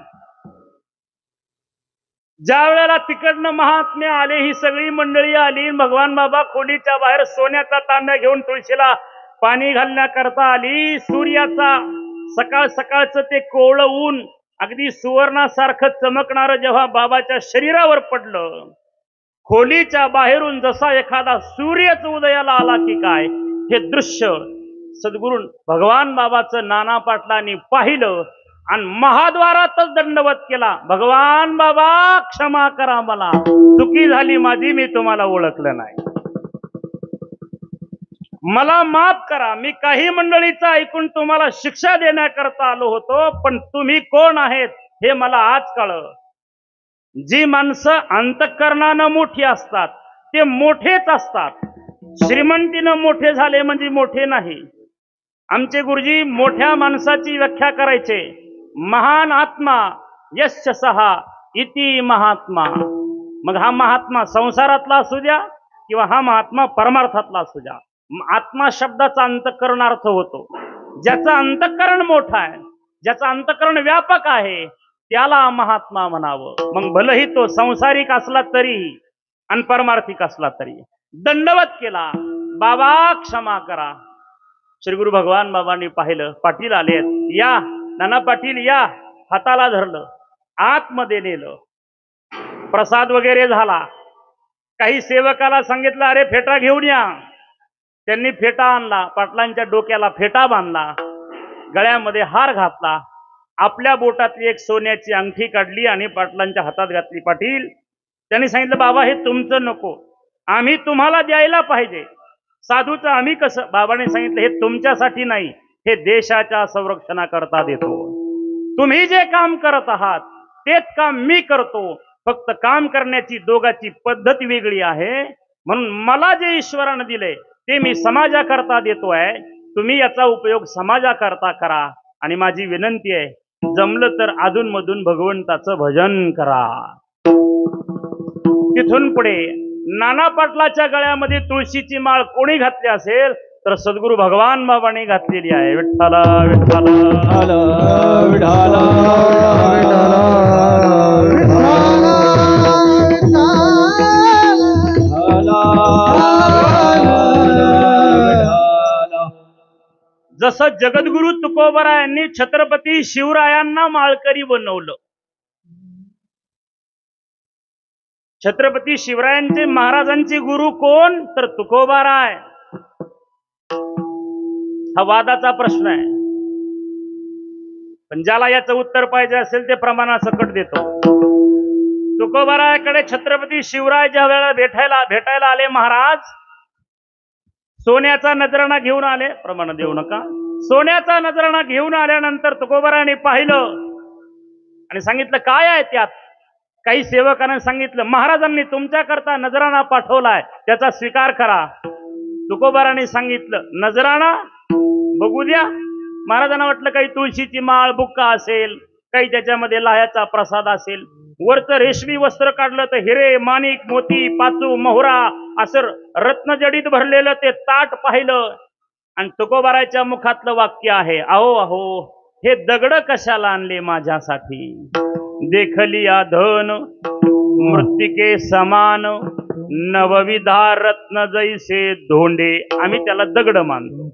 ज्या वेळेला तिकडनं महात्मे आले, ही सगळी मंडळी आली, भगवान बाबा खोलीच्या बाहेर सोन्याचा तांब्या घेऊन तुळशीला पाणी घालण्याकरता आली. सूर्याचा सकाळ सकाळचं ते कोवळं ऊन अगदी सुवर्णासारखं चमकणारं जेव्हा बाबाच्या शरीरावर पडलं, खोलीच्या बाहेरून जसा एखादा सूर्यच उदयाला आला की काय, हे दृश्य सद्गुरू भगवान बाबाचं नाना पाटलांनी पाहिलं आणि महाद्वारातच दंडवत केला. भगवान बाबा क्षमा करा, मला चुकी झाली माझी, मी तुम्हाला ओळखलं नाही, मला माफ करा. मी काही मंडळीचं ऐकून तुम्हाला शिक्षा देण्याकरता आलो होतो, पण तुम्ही कोण आहेत हे मला आज कळलं. जी माणसं अंतःकरणानं मोठी असतात ते मोठेच असतात. श्रीमंतीनं मोठे झाले म्हणजे मोठे नाही. आमचे गुरुजी मोठ्या माणसाची व्याख्या करायचे, महान आत्मा यस्य सहा इति महात्मा. मग हा महात्मा संसारातला असू द्या किंवा हा महात्मा परमार्थातला असू द्या, आत्मा शब्दाचा अंतःकरणार्थ होतो. ज्याचं अंतःकरण मोठं आहे, ज्याचं अंतःकरण व्यापक आहे, त्याला महात्मा म्हणावं. मग भलेही तो संसारिक असला तरी आणि परमार्थिक असला तरी. दंडवत केला, बाबा क्षमा करा. श्री गुरु भगवान बाबांनी पाहिलं, पाटील आलेत, या नाना पाटील या. हाताला धरलं, आतमध्ये नेलं, प्रसाद वगैरे झाला. काही सेवकाला सांगितलं, अरे फेटा घेऊन या. त्यांनी फेटा आणला, पाटलांच्या डोक्याला फेटा बांधला, गळ्यामध्ये हार घातला, आपल्या बोटातली एक सोन्याची अंगठी काढली आणि पाटलांच्या हातात घातली. पाटील त्यांनी सांगितलं, बाबा हे तुमचं नको, आम्ही तुम्हाला द्यायला पाहिजे. साधूचं आम्ही कसं? बाबाने सांगितलं, हे तुमच्यासाठी नाही, हे देशाच्या संरक्षणाकरता देतो. तुम्ही जे काम करत आहात तेच काम मी करतो, फक्त काम करण्याची दोघांची पद्धत वेगळी आहे. म्हणून मला जे ईश्वरानं दिले ते मी समाजाकरता देतोय, तुम्ही याचा उपयोग समाजाकरता करा. आणि माझी विनंती आहे, जमलं तर अधून मधून भगवंताचं भजन करा. तिथून पुढे नाना पाटलाच्या गळ्यामध्ये तुळशीची माळ कोणी घातली असेल तर सद्गुरू भगवान बाबांनी घातलेली आहे. विठ्ठला विठ्ठला विठ्ठला जसं जगद्गुरु तुकोबरायांनी छत्रपती शिवरायांना माळकरी बनवलं. छत्रपती शिवरायांचे महाराजांचे गुरु कोण तर तुकोबाराय. हा वादाचा प्रश्न आहे, पण ज्याला याचं उत्तर पाहिजे असेल ते प्रमाणासकट देतो. तुकोबारायाकडे छत्रपती शिवराय ज्या वेळेला भेटायला आले महाराज, सोन्याचा नजराणा घेऊन आले. प्रमाण देऊ नका. सोन्याचा नजराणा घेऊन आल्यानंतर तुकोबारायाने पाहिलं आणि सांगितलं, काय आहे त्यात? काही सेवकांना सांगितलं, महाराजांनी तुमच्याकरता नजराणा पाठवलाय, त्याचा स्वीकार करा. तुकोबाराने सांगितलं, नजराणा बघू द्या. महाराजांना वाटलं काही तुळशीची माळ बुक्का असेल, काही त्याच्यामध्ये लाह्याचा प्रसाद असेल. वरचं रेशमी वस्त्र काढलं तर हिरे माणिक मोती पाचू मोहरा असं रत्नजडीत भरलेलं ते ताट पाहिलं आणि तुकोबाराच्या मुखातलं वाक्य आहे, अहो अहो हे दगड कशाला आणले माझ्यासाठी? देखलिया धन मृत्तिके समान नवविधा रत्न जैसे धोंडे. आम्ही त्याला दगड मानतो.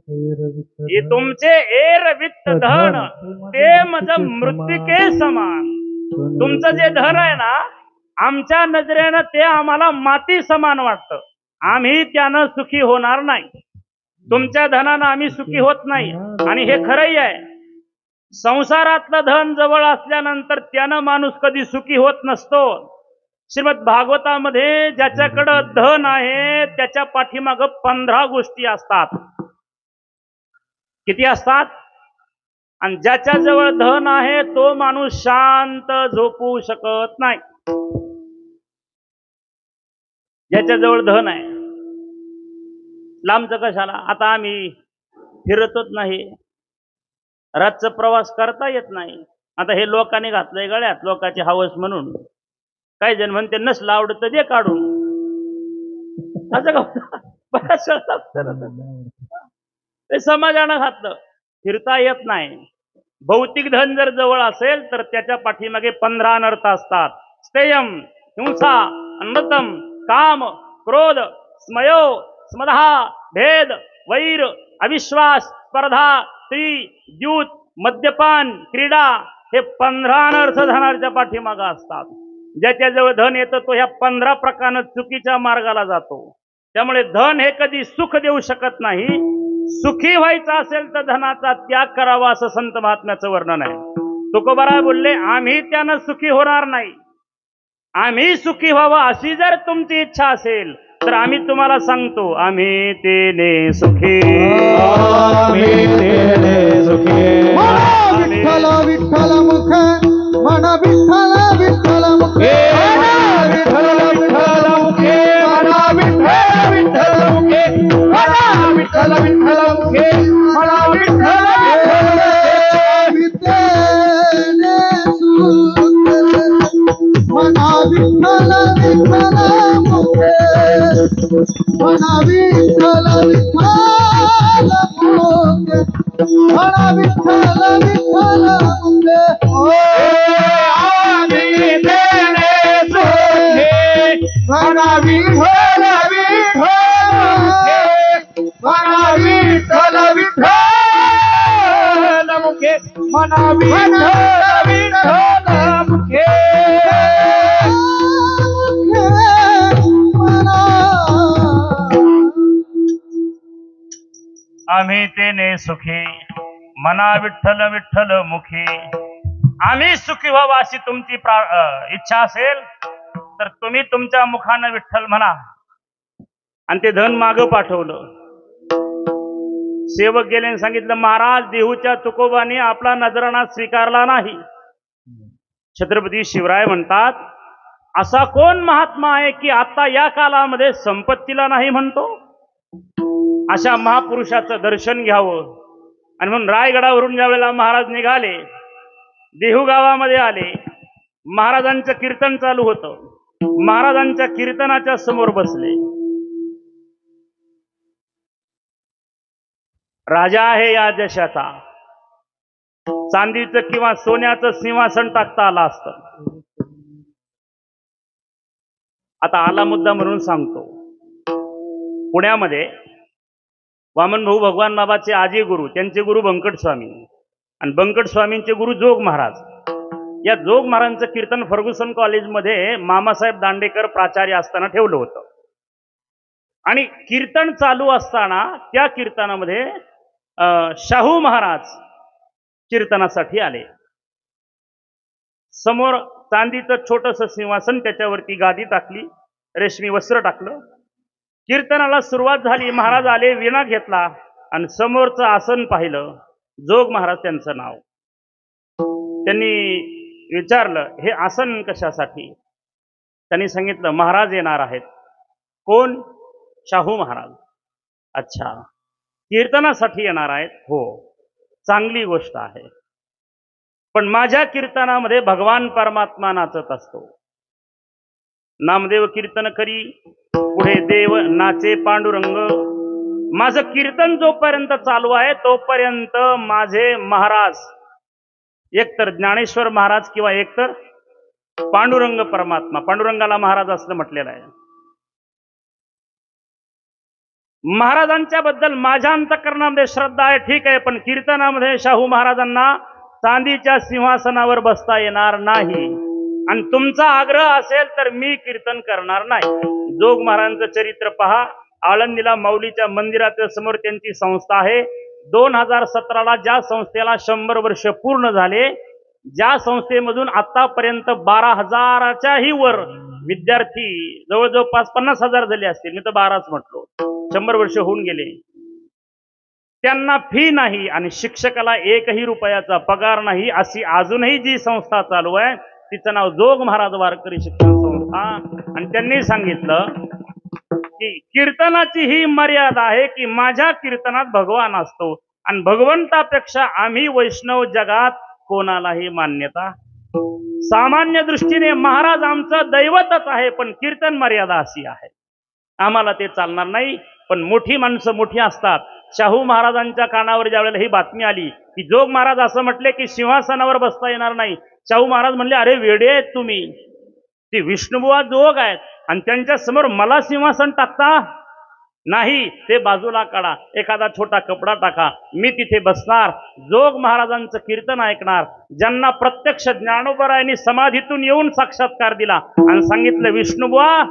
हे तुमचे एर वित्त धन ते मज मृत्तिके समान. तुमचं जे धन आहे ना आमच्या नजरेनं ते आम्हाला माती समान वाटतं. आम्ही त्यानं सुखी होणार नाही. तुमच्या धनानं आम्ही सुखी होत नाही. आणि हे खरंही आहे. संसारातलं धन जवळ असल्यानंतर त्यानं माणूस कधी सुखी होत नसतो. श्रीमद भागवतामध्ये ज्याच्याकडं धन आहे त्याच्या पाठीमागं 15 गोष्टी असतात. किती असतात? आणि ज्याच्याजवळ धन आहे तो माणूस शांत झोपू शकत नाही. ज्याच्याजवळ धन आहे. लांबचं कशाला? आता आम्ही फिरतच नाही. रातचा प्रवास करता येत नाही. आता हे लोकांनी घातलंय गळ्यात, लोकांची हवस म्हणून. काही जण म्हणते नसलं आवडत तर दे काढून. असं का? बऱ्याच ते समाजानं घातलं. फिरता येत नाही. भौतिक धन जर जवळ असेल तर त्याच्या पाठीमागे 15 अनर्थ असतात. स्थेयम, हिंसा, अन्नतम, काम, क्रोध, स्मयो, स्मदहा, भेद, वैर, अविश्वास, स्पर्धा, स्त्री, द्यूत, मद्यपान, क्रीडा, हे 15 अनर्थ धनाच्या पाठीमागे असतात. ज्याच्याजवळ धन येतं तो ह्या 15 प्रकारानं चुकीच्या मार्गाला जातो. त्यामुळे धन हे कधी सुख देऊ शकत नाही. सुखी व्हायचं असेल तर धनाचा त्याग करावा असं संत महात्म्याचं वर्णन आहे. तुकोबाराय बोलले, आम्ही त्यानं सुखी होणार नाही. आम्ही सुखी व्हावं अशी जर तुमची इच्छा असेल तर आम्ही तुम्हाला सांगतो, आम्ही तेने सुखी, आम्ही तेने सुखी. विठ्ठल विठ्ठल मुख मन विठ्ठल विठ्ठल मुखे, विठ्ठल विठ्ठल मुखे मन विठ्ठल विठ्ठल मुखे, विठ्ठल विठ्ठल मुखे मन विठ्ठल तेने सुखी. मना विठ्ठल विठ्ठल मुखे मना विठ्ठल विठ्ठल मुखे मना विठ्ठल विठ्ठल मुखे. आम्ही तेने सुखी मना विठ्ठल विठ्ठल मना विठ्ठल विठ्ठल मुखे मना विठ्ठल विठ्ठल मुखे. आम्ही तेने सुखी मना विठ्ठल विठ्ठल मुखी. आम्ही सुखी व्हावं अशी तुमची इच्छा असेल तर तुम्ही तुमच्या मुखानं विठ्ठल म्हणा. आणि ते धन मागं पाठवलं. सेवक गेले आणि सांगितलं, महाराज देहूच्या तुकोबाने आपला नजराणा स्वीकारला नाही. छत्रपती शिवराय म्हणतात, असा कोण महात्मा आहे की आता या कालामध्ये संपत्तीला नाही म्हणतो? अशा महापुरुषाचं दर्शन घ्यावं. आणि म्हणून रायगडावरून ज्या वेळेला महाराज निघाले, देहू गावामध्ये आले, महाराजांचं कीर्तन चालू होतं. महाराजांच्या कीर्तनाच्या समोर बसले. राजा आहे या देशाचा. चांदीचं किंवा सोन्याचं सिंहासन टाकता आलं असतं. आता आला मुद्दा म्हणून सांगतो. पुण्यामध्ये वामनभाऊ भगवान बाबाचे आजी गुरु, त्यांचे गुरु बंकट स्वामी आणि बंकट स्वामींचे गुरु जोग महाराज. या जोग महाराजांचं कीर्तन फर्ग्युसन कॉलेजमध्ये मामासाहेब दांडेकर प्राचार्य असताना ठेवलं होतं. आणि कीर्तन चालू असताना त्या कीर्तनामध्ये शाहू महाराज कीर्तनासाठी आले. समोर चांदीचं छोटंसं सिंहासन, त्याच्यावरती गादी टाकली, रेशमी वस्त्र टाकलं. कीर्तनाला सुरुवात झाली. महाराज आले, विणा घेतला आणि समोरचं आसन पाहिलं. जोग महाराज त्यांचं नाव. त्यांनी विचारलं, हे आसन कशासाठी? त्यांनी सांगितलं, महाराज येणार आहेत. कोण? शाहू महाराज. अच्छा, कीर्तनासाठी येणार आहेत? हो, चांगली गोष्ट आहे. पण माझ्या कीर्तनामध्ये भगवान परमात्मा नाचत असतो. नामदेव कीर्तन करी, पुढे देव नाचे पांडुरंग. माझं कीर्तन जोपर्यंत चालू आहे तोपर्यंत माझे महाराज, एकतर ज्ञानेश्वर महाराज किंवा एकतर पांडुरंग परमात्मा, पांडुरंगाला महाराज असं म्हटलेलं आहे. महाराजांच्या बद्दल माझ्या अंतःकरणामध्ये श्रद्धा आहे, ठीक आहे. पण कीर्तनामध्ये शाहू महाराजांना चांदीच्या सिंहासनावर बसता येणार नाही. आणि तुमचा आग्रह असेल तर मी कीर्तन करणार नाही. जोग महाराजांचं चरित्र पहा. आळंदीला माऊलीच्या मंदिराच्या समोर त्यांची संस्था आहे. 2017ला ज्या संस्थेला 100 वर्ष पूर्ण झाले, ज्या संस्थेमधून आतापर्यंत 12,000च्याही वर विद्यार्थी जवळजवळ 50,000 झाले असतील, मी तर 12च म्हटलो, 100 वर्ष होऊन गेले. त्यांना फी नाही आणि शिक्षकाला 1ही रुपयाचा पगार नाही, अशी अजूनही जी संस्था चालू आहे तिचं नाव जोग महाराज वारकरी शिक्षण संस्था. आणि त्यांनी सांगितलं की कीर्तनाची ही मर्यादा आहे की माझ्या कीर्तनात भगवान असतो आणि भगवंतापेक्षा आम्ही वैष्णव जगात कोणालाही मान्यता. सामान्य दृष्टीने महाराज आमचं दैवतच आहे, पण कीर्तन मर्यादा अशी आहे, आम्हाला ते चालणार नाही. पण मोठी माणसं मोठी असतात. शाहू महाराजांच्या कानावर ज्या वेळेला ही बातमी आली की जोग महाराज असं म्हटले की सिंहासनावर बसता येणार नाही, शाहू महाराज म्हणले, अरे वेडे आहेत तुम्ही, ती विष्णुबुवा जोग आहेत आणि त्यांच्या समोर मला सिंहासन टाकता नाही, ते बाजूला काढा, एखादा छोटा कपडा टाका, मी तिथे बसणार, जोग महाराजांचं कीर्तन ऐकणार. ज्यांना प्रत्यक्ष ज्ञानोबरायांनी समाधीतून येऊन साक्षात्कार दिला आणि सांगितलं, विष्णुबुवा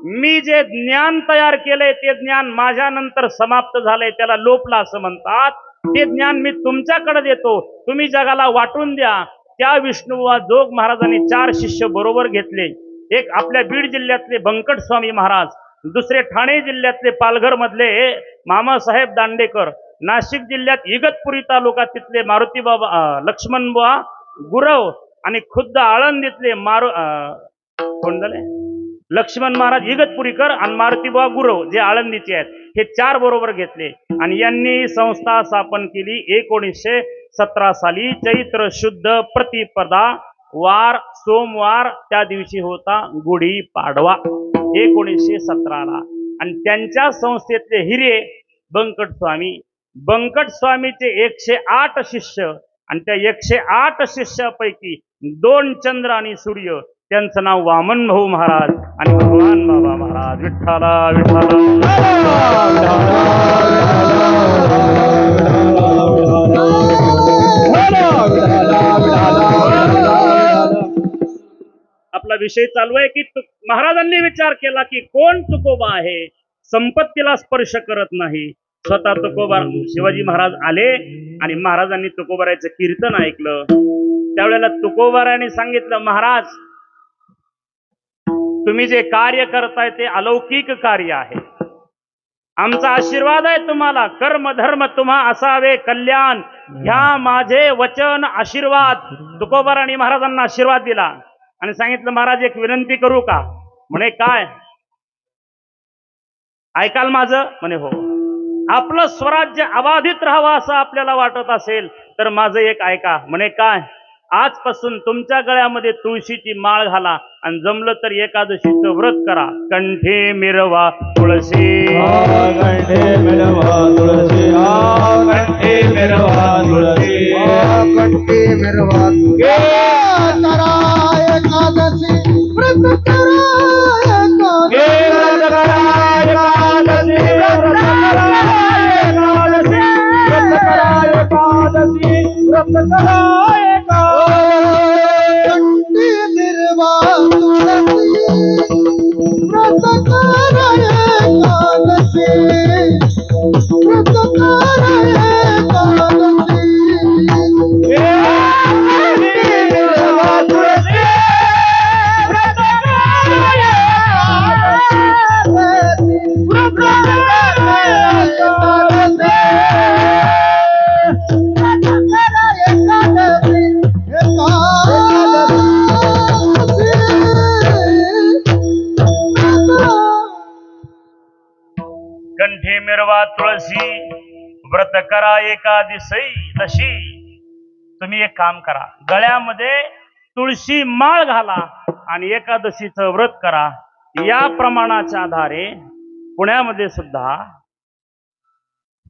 मी जे ज्ञान तयार केलंय ते ज्ञान माझ्यानंतर समाप्त झालंय, त्याला लोपला असं म्हणतात, ते ज्ञान मी तुमच्याकडे देतो, तुम्ही जगाला वाटून द्या. त्या विष्णुबुवा जोग महाराजांनी 4 शिष्य बरोबर घेतले. एक आपल्या बीड जिल्ह्यातले बंकट स्वामी महाराज, दुसरे ठाणे जिल्ह्यातले पालघर मधले मामासाहेब दांडेकर, नाशिक जिल्ह्यात इगतपुरी तालुका तिथले मारुती बाबा लक्ष्मणबुवा गुरव आणि खुद्द आळंदीतले कोण झाले लक्ष्मण महाराज इगतपुरीकर आणि मारुतीबुवा गुरव जे आळंदीचे आहेत, हे 4 बरोबर घेतले आणि यांनी संस्था स्थापन केली 1917 साली. चैत्र शुद्ध प्रतिपदा वार सोमवार, त्या दिवशी होता गुढी पाडवा 1917ला. आणि त्यांच्या संस्थेतले हिरे बंकट स्वामी, बंकट स्वामीचे 108 शिष्य आणि त्या 108 शिष्यापैकी 2 चंद्र आणि सूर्य, त्यांचं नाव वामन भाऊ महाराज आणि भगवान बाबा महाराज. विठ्ठला आपला विषय चालू आहे की महाराजांनी विचार केला की कोण तुकोबा आहे, संपत्तीला स्पर्श करत नाही. स्वतः तुकोबा शिवाजी महाराज आले आणि महाराजांनी तुकोबारायचं कीर्तन ऐकलं. त्यावेळेला तुकोबारायांनी सांगितलं, महाराज तुम्ही जे कार्य करताय ते अलौकिक कार्य आहे, आमचा आशीर्वाद आहे तुम्हाला, कर्म धर्म तुम्हा असावे कल्याण, ह्या माझे वचन आशीर्वाद. तुकोबारांनी महाराजांना आशीर्वाद दिला आणि सांगितलं, महाराज एक विनंती करू का? म्हणे काय? ऐकाल माझं? म्हणे हो. आपलं स्वराज्य अबाधित राहावं असं आपल्याला वाटत असेल तर माझं एक ऐका. म्हणे काय? आजपासून तुमच्या गळ्यामध्ये तुळशीची माळ घाला आणि जमलं तर एकादशीचं व्रत करा. कंठे मिरवा तुळशी, कंठे मिरवा तुळशी, कंठे मिरवा तुळशी, कंठे मिरवा करा एकादशी व्रत करा एकादशी व्रत करा एकादशी व्रत करा कंठे मिरवा तुळशी व्रत करा एकादशी व्रत करा एकादशी. कंठे मिरवा तुळशी व्रत करा एकादशी दशी. तुम्ही एक काम करा, गळ्यामध्ये तुळशी माळ घाला आणि एकादशीचं व्रत करा. या प्रमाणाच्या आधारे पुण्यामध्ये सुद्धा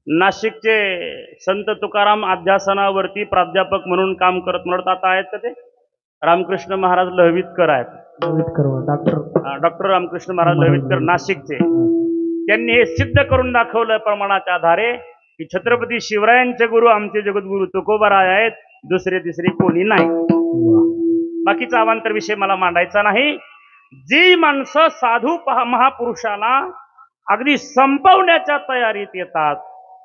नाशिकचे संत तुकाराम अध्यासनावरती प्राध्यापक म्हणून काम करत म्हणत आता आहेत का ते रामकृष्ण महाराज लहवीतकर आहेत, डॉक्टर रामकृष्ण महाराज लहवीतकर नाशिकचे. त्यांनी हे सिद्ध करून दाखवलं प्रमाणाच्या आधारे की छत्रपती शिवरायांचे गुरु आमचे जगद्गुरु तुकोबाराय आहेत, दुसरे तिसरे कोणी नाही. बाकीचा अवांतर विषय मला मांडायचा नाही. जी माणसं साधू महापुरुषाला अगदी संपवण्याच्या तयारीत येतात,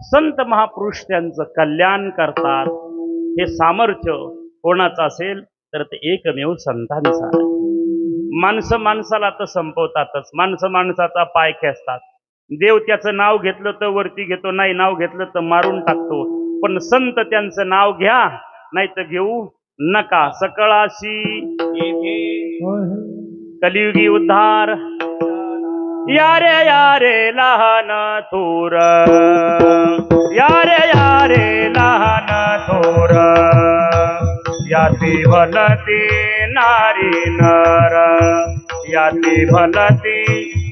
संत महापुरुष त्यांचं कल्याण करतात. हे सामर्थ्य कोणाचं असेल तर ते एकमेव संतांचं आहे. माणसं माणसाला तर संपवतातच, माणसं माणसाचा पाय खेचतात. देव त्याचं नाव घेतलं तर वरती घेतो, नाही नाव घेतलं तर मारून टाकतो. पण संत त्यांचं नाव घ्या, नाही तर घेऊ नका. सकळाशी कलियुगी उद्धार, यारे लहान थोर, यारे लहान थोर, याती भलती नारी नर, याती भलती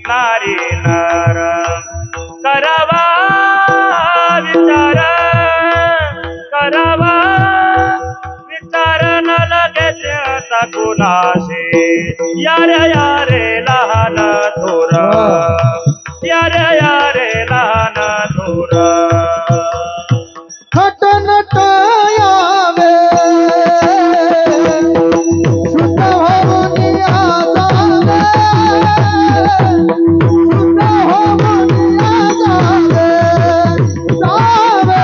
नारी नर. करावा विचार, करावा विचार न लगेच आता कुणाशी. यारे लहान थोर, यारे लहान थोर. खट नट यावे शुद्ध होऊन जावे, शुद्ध होऊन जावे, जावे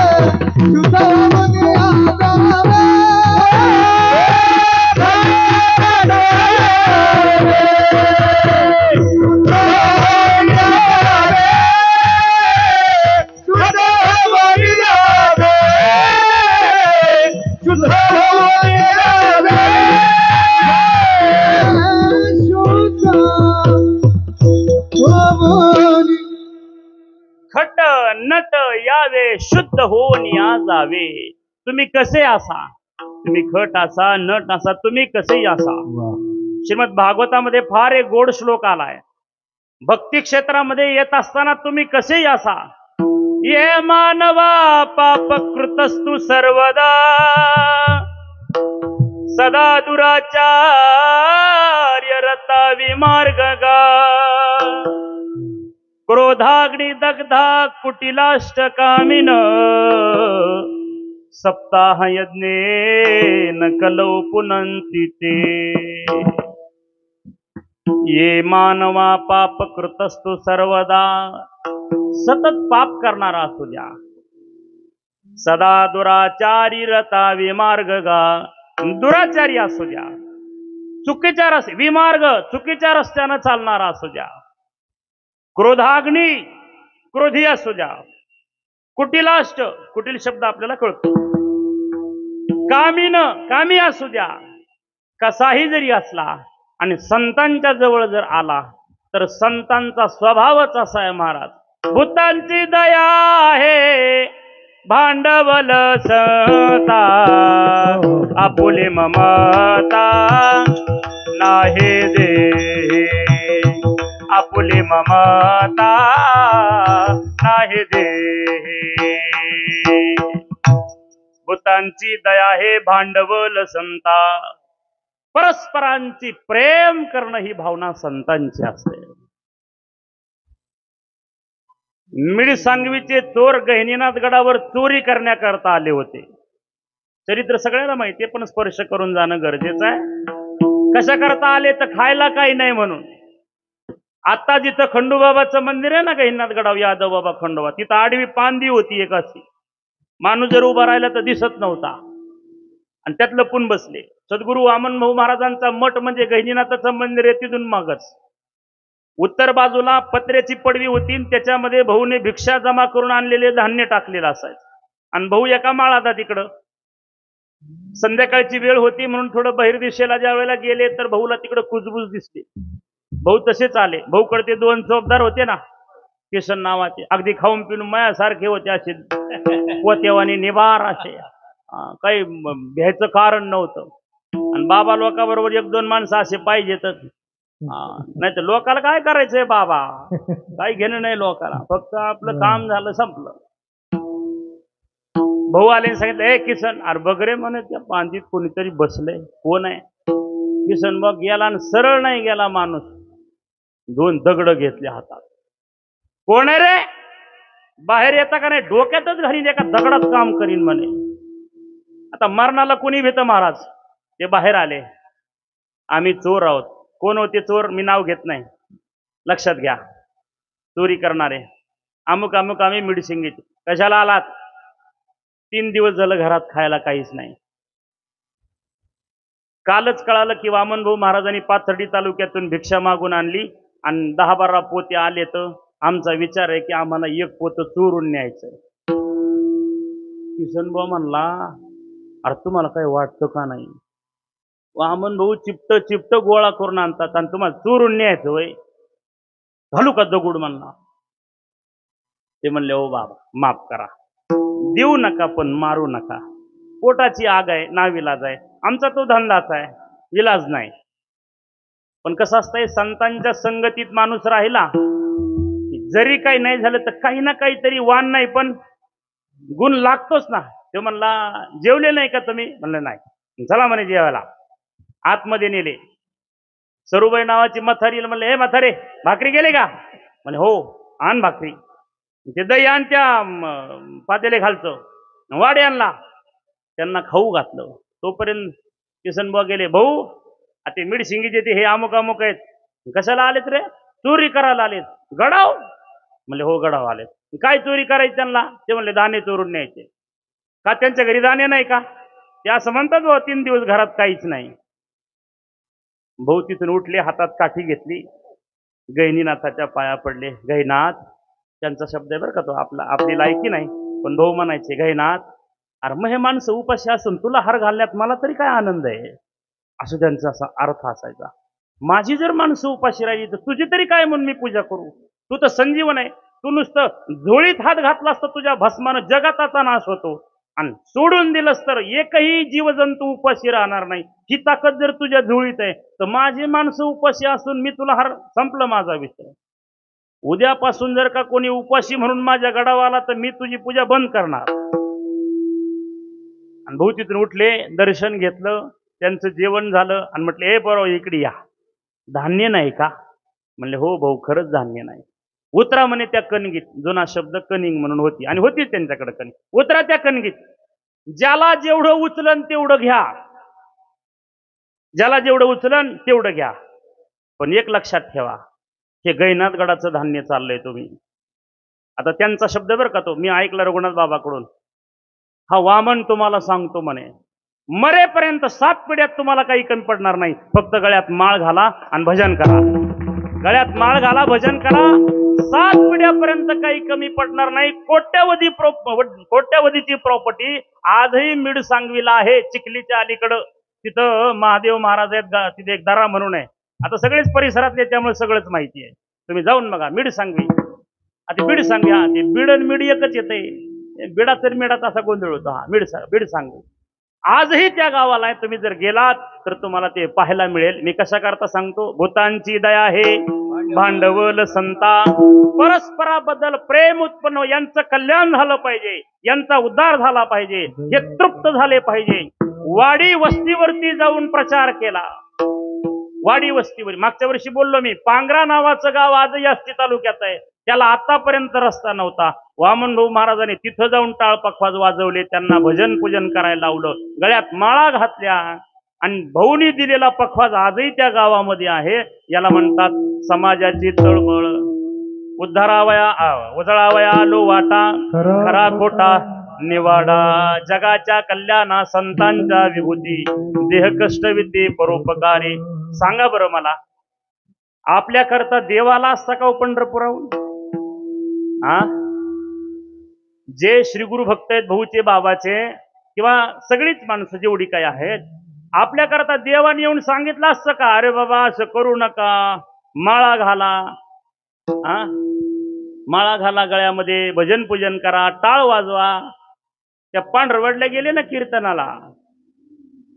शुद्ध होऊन जावे. खट नट यावे, शुद्ध होऊन या जावे. तुम्ही कसे असा, तुम्ही खट असा नट असा, तुम्ही कसेही असा. श्रीमद भागवतामध्ये फार एक गोड श्लोक आलाय. भक्ती क्षेत्रामध्ये येत असताना तुम्ही कसेही असा. ये मानवा पाप कृतस्तु सर्वदा, सदा दुराचार्य रता विमार्गगा. क्रोधाग्नि दग्धा कुटिलाष्ट कामिन, सप्ताह यज्ञेन कलौ पुनन्ति ते. ये मानवा पाप कृतस्तु सर्वदा, सतत पाप करणारा असू द्या, सदा दुराचारी रता विमार्गगा, दुराचारी असू द्या, चुकीच्या विमार्ग चुकीच्या रस्त्यानं चालणारा असू द्या, क्रोधाग्नी क्रोधी असू द्या, कुटिलाष्ट कुटिल शब्द आपल्याला कळतो, कामीन कामी असू द्या, कसाही जरी असला आणि संतांच्या जवळ जर आला तर संतांचा स्वभावच असा आहे महाराज. भूतांची दया आहे भांडवल सता, आपुले ममता नाही दे, आपुले ममता नाही दे. भूतांची दया हे भांडवल संता, परस्परांची प्रेम करणं ही भावना संतांची असते. मिळसांगवीचे चोर गहिनीनाथ गडावर चोरी करण्याकरता आले होते. चरित्र सगळ्याला माहितीये, पण स्पर्श करून जाणं गरजेचं आहे. कशा करता आले तर खायला काही नाही म्हणून. आता जिथं खंडोबाबाचं मंदिर आहे ना गहिनीनाथ गडावर, यादव बाबा खंडोबा, तिथं आडवी पांदी होती एक अशी. माणूस जर उभा राहिला तर दिसत नव्हता आणि त्यात लपून बसले. सद्गुरू वामन भाऊ महाराजांचा मठ म्हणजे गहिनीनाथाचं मंदिर आहे, तिथून मागच उत्तर बाजूला पत्र्याची पडवी होती, त्याच्यामध्ये भाऊने भिक्षा जमा करून आणलेले धान्य टाकलेलं असायचं. आणि भाऊ एका माळात तिकडं. संध्याकाळची वेळ होती म्हणून थोडं बाहेर दिशेला ज्या वेळेला गेले तर भाऊला तिकडं कुजबुज दिसली. भाऊ तसेच आले. भाऊकडे 2 चौकदार होते ना, किसन नावाचे, अगदी खाऊन पिऊन मायासारखे होते, असे पोतेवानी निभार असे, काही भ्यायचं कारण नव्हतं. आणि बाबा लोकांबरोबर 1-2 माणसं असे पाहिजेतच, नाही तर लोकाला काय करायचंय बाबा, काही घेणं नाही लोकाला, फक्त आपलं काम झालं संपलं. भाऊ आले सांगितलं, ए किसन, अरे बघ रे म्हणे त्या पांदीत कोणीतरी बसलंय, कोण आहे? किसन बघ गेला आणि सरळ नाही गेला माणूस, 2 दगड घेतले हातात. कोण आहे रे? बाहेर येता का नाही? डोक्यातच घालीन, एका दगडात काम करीन म्हणे. आता मरणाला कोणी भेट महाराज? ते बाहेर आले. आम्ही चोर आहोत. कोण होते चोर? मी नाव घेत नाही, लक्षात घ्या. चोरी करणारे अमुक अमुक आम्ही मिडसिंगीचे. कशाला आलात? 3 दिवस झालं घरात खायला काहीच नाही. कालच कळालं की वामनभाऊ महाराजांनी पाथर्डी तालुक्यातून भिक्षा मागून आणली आणि 10-12 पोते आले. तर आमचा विचार आहे की आम्हाला एक पोत चोरून न्यायचं. किसन भाऊ म्हणला, अरे तुम्हाला काही वाटतं का नाही? वामनभाऊ चिपट गोळा करून आणतात आणि तुम्हाला चोरून न्यायचं वय? घालू का दगड म्हणला. ते म्हणले, ओ बाबा माफ करा, देऊ नका पण मारू नका. पोटाची आग आहे, नाविलाज आहे, आमचा तो धंदाच आहे, विलाज नाही. पण कसं असतंय, संतांच्या संगतीत माणूस राहिला जरी काही नाही झालं तर काही ना काहीतरी वाण नाही पण गुण लागतोच ना. तो म्हणला, जेवले नाही का तुम्ही? म्हणलं नाही. चला म्हणे जेवायला. आतमध्ये नेले. सरूबाई नावाची म्हातारी म्हणले, हे म्हातारे भाकरी गेले का? म्हणे हो, आण भाकरी. ते दही आण त्या पातेले खालचं, वाडे आणला, त्यांना खाऊ घातलं. तोपर्यंत किसनबुवा गेले, भाऊ ते मिडसिंगीचे ते हे अमुक अमुक आहेत, कशाला आलेत रे? चोरी करायला आलेत. गडाव? म्हणले हो गडाव आलेत. काय चोरी करायची त्यांना? ते म्हणले दाणे चोरून न्यायचे. का त्यांच्या घरी दाणे नाही का? ते असं म्हणतात भाऊ, 3 दिवस घरात काहीच नाही. भाऊ तिथून उठले, हातात काठी घेतली, गहिनीनाथाच्या पाया पडले. गहिनाथ, त्यांचा शब्द आहे बरं का तो, आपली लायकी नाही, पण भाऊ म्हणायचे, गहिनाथ अरे मग हे माणसं उपाशी असून तुला हार घालण्यात मला तरी काय आनंद आहे, असं त्यांचा असा अर्थ असायचा. माझी जर माणसं उपाशी राहिली तर तुझी तरी काय म्हणून मी पूजा करू? तू तर संजीवन आहे. तू नुसतं झोळीत हात घातलास तर तुझ्या भस्मानं जगाताचा नाश होतो, आणि सोडून दिलंस तर एकही जीवजंतू उपाशी राहणार नाही. ही ताकद जर तुझ्या झोळीत आहे तर माझी माणसं उपाशी असून मी तुला हार, संपलं माझा विषय. उद्यापासून जर का कोणी उपाशी म्हणून माझ्या गडावर आला तर मी तुझी पूजा बंद करणार. आणि भाऊ तिथून उठले, दर्शन घेतलं, त्यांचं जेवण झालं आणि म्हटले, हे बरोबर इकडे या, धान्य नाही का? म्हणले हो भाऊ, खरंच धान्य नाही. उतरा म्हणे त्या कणगीत. जुना शब्द कनिंग म्हणून होती, आणि होतीच त्यांच्याकडे कणिंग. उतरा त्या कणगीत, ज्याला जेवढं उचलन तेवढं घ्या, ज्याला जेवढं उचलन तेवढं घ्या. पण एक लक्षात ठेवा, हे गैनाथगडाचं धान्य चाललंय तुम्ही. आता त्यांचा शब्द बरं का तो, मी ऐकला रघुनाथ बाबाकडून. हा वामन तुम्हाला सांगतो म्हणे, मरेपर्यंत 7 पिढ्यात तुम्हाला काही कमी पडणार नाही. फक्त गळ्यात माळ घाला आणि भजन करा. गळ्यात माळ घाला, भजन करा, 7 पिढ्यापर्यंत काही कमी पडणार नाही. कोट्यावधीची प्रॉपर्टी आजही मिडसांगवीला आहे, चिखलीच्या अलीकडं. तिथं महादेव महाराज आहेत, तिथे एक दरा म्हणून आहे. आता सगळेच परिसरातले, त्यामुळे सगळंच माहिती आहे. तुम्ही जाऊन बघा, मिडसांगवी. आता मिडसांगवी, हा ते बीड आणि मिड एकच येते. बिडात तर मिडात असा गोंधळ होतो. हा मिडसांगवी आजही त्या गावाला आहे. तुम्ही जर गेलात तर तुम्हाला ते पाहायला मिळेल. मी कशा करता सांगतो, भूतांची दया आहे, भांडवल संता, परस्पराबद्दल प्रेम उत्पन्न, यांचं कल्याण झालं पाहिजे, यांचा उद्धार झाला पाहिजे, हे तृप्त झाले पाहिजे. वाडी वस्तीवरती जाऊन प्रचार केला. वाडी वस्तीवर मागच्या वर्षी बोललो मी, पांगरा नावाचं गाव आजही आष्टी तालुक्यात आहे. त्याला आतापर्यंत रस्ता नव्हता. वामनभाऊ महाराजांनी तिथं जाऊन टाळ पखवाज वाजवले, त्यांना भजन पूजन करायला लावलं, गळ्यात माळा घातल्या, आणि भाऊनी दिलेला पखवाज आजही त्या गावामध्ये आहे. याला म्हणतात समाजाची तळमळ. उजळावया आलो वाटा, खरा खोटा निवाडा. जगाच्या कल्याणा संतांच्या विभूती, देह कष्टविद्ये परोपकारी. सांगा बरं मला, आपल्याकरता देवाला असता का पंढरपुराहून? जे श्री गुरु भक्त आहेत, भाऊचे बाबाचे, किंवा सगळीच माणसं जेवढी काही आहेत, आपल्याकरता देवाने येऊन सांगितलं असतं का, अरे बाबा असं करू नका, माळा घाला, माळा घाला गळ्यामध्ये, भजन पूजन करा, टाळ वाजवा. त्या पांढरवडला गेले ना कीर्तनाला,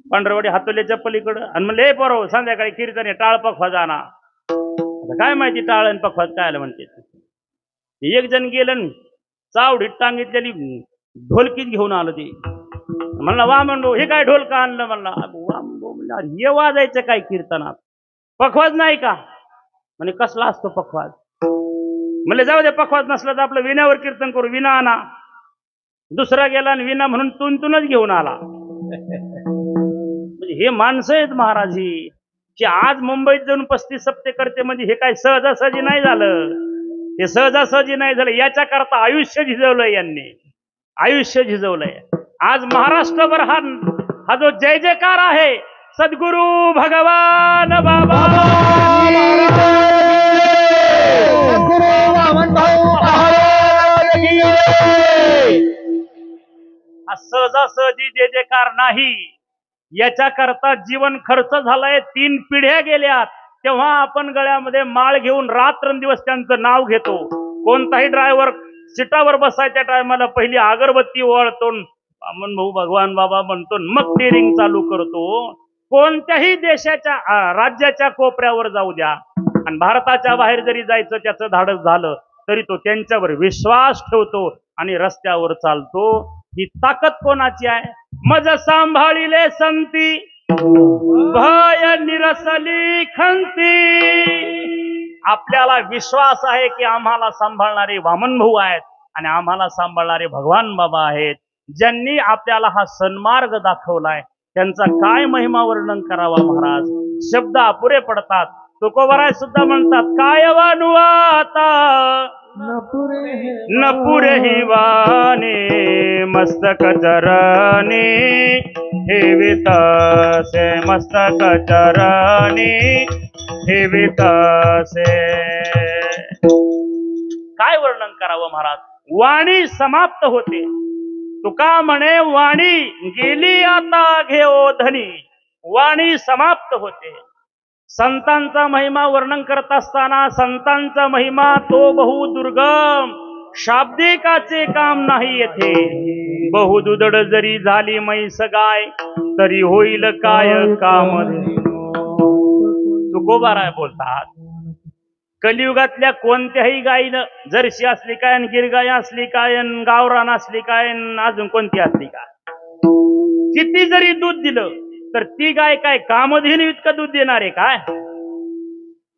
पांढरवडी हातोल्याच्या पलीकडं, आणि म्हणले हे बरोबर संध्याकाळी कीर्तन, टाळ पखवाज आणा. काय माहिती टाळ आणि पखवाज काय आलं म्हणते. एक जण गेलं, चावडीत टांगितलेली ढोलकीत घेऊन आलं. ते म्हणला वामन भाऊ, हे काय ढोलका आणलं? म्हणला वामन भाऊ, म्हणला हे वाजायचं काय कीर्तनात, पखवाज नाही का? म्हणजे कसला असतो पखवाज? म्हणले जाऊ दे, पखवाज नसला तर आपलं विण्यावर कीर्तन करू, विना आणा. दुसरा गेला आणि विना म्हणून तुनतूनच घेऊन आला. म्हणजे हे माणसं आहेत महाराज, ही की आज मुंबईत जाऊन 35 सप्ते करते म्हणजे हे काय सहजासहजी नाही झालं. हे सहजासहजी नाही झालं. याच्या करता आयुष्य झिजवलंय यांनी, आयुष्य झिजवलंय. आज महाराष्ट्रभर हा जो जय जयकार आहे सद्गुरु भगवान बाबा हा सहजासहजी जय जयकार नाही. याच्या करता जीवन खर्च झालाय. 3 पिढ्या गेल्यात. तेव्हा आपण गळ्यामध्ये माळ घेऊन रात्रंदिवस त्यांचं नाव घेतो. कोणताही ड्रायव्हर सीटावर बसायच्या टायमाला पहिली अगरबत्ती ओवाळतो, आपण भाऊ भगवान बाबा म्हणतो, मग स्टीअरिंग चालू करतो. कोणत्याही देशाच्या राज्याच्या कोपऱ्यावर जाऊ द्या आणि भारताच्या बाहेर जरी जायचं त्याचं धाडस झालं तरी तो त्यांच्यावर विश्वास ठेवतो आणि रस्त्यावर चालतो. ही ताकद कोणाची आहे? मज सांभाळिले संती भय निरसली खंती. आपल्याला विश्वास आहे की आम्हाला सांभाळणारे वामन भाऊ आहेत आणि आम्हाला सांभाळणारे भगवान बाबा आहेत. ज्यांनी आपल्याला हा सन्मार्ग दाखवलाय त्यांचा काय महिमा वर्णन करावा महाराज. शब्द अपुरे पडतात. तुकोबराय सुद्धा म्हणतात, काय वानू आता नपुरे ही वाणी मस्तक चरणी ठेवितसे, मस्तक चरणी ठेवितसे. काय वर्णन करावं महाराज. वाणी समाप्त होते. तुका म्हणे वाणी गेली आता घेओ धनी. वाणी समाप्त होते. संतांचा महिमा वर्णन करत असताना संतांचा महिमा तो बहुदुर्गम. शाब्दिकाचे काम नाही येथे. बहुदुदड जरी झाली म्हैस गाय तरी होईल काय काम. तुकोबाराय बोलतात, कलियुगातल्या कोणत्याही गायीनं जर्सी असली काय, गिरगाय असली काय, गावरान असली काय, अजून कोणती असली काय, किती जरी दूध दिलं तर ती गाय काय कामधेनू इतकं दूध देणार आहे काय?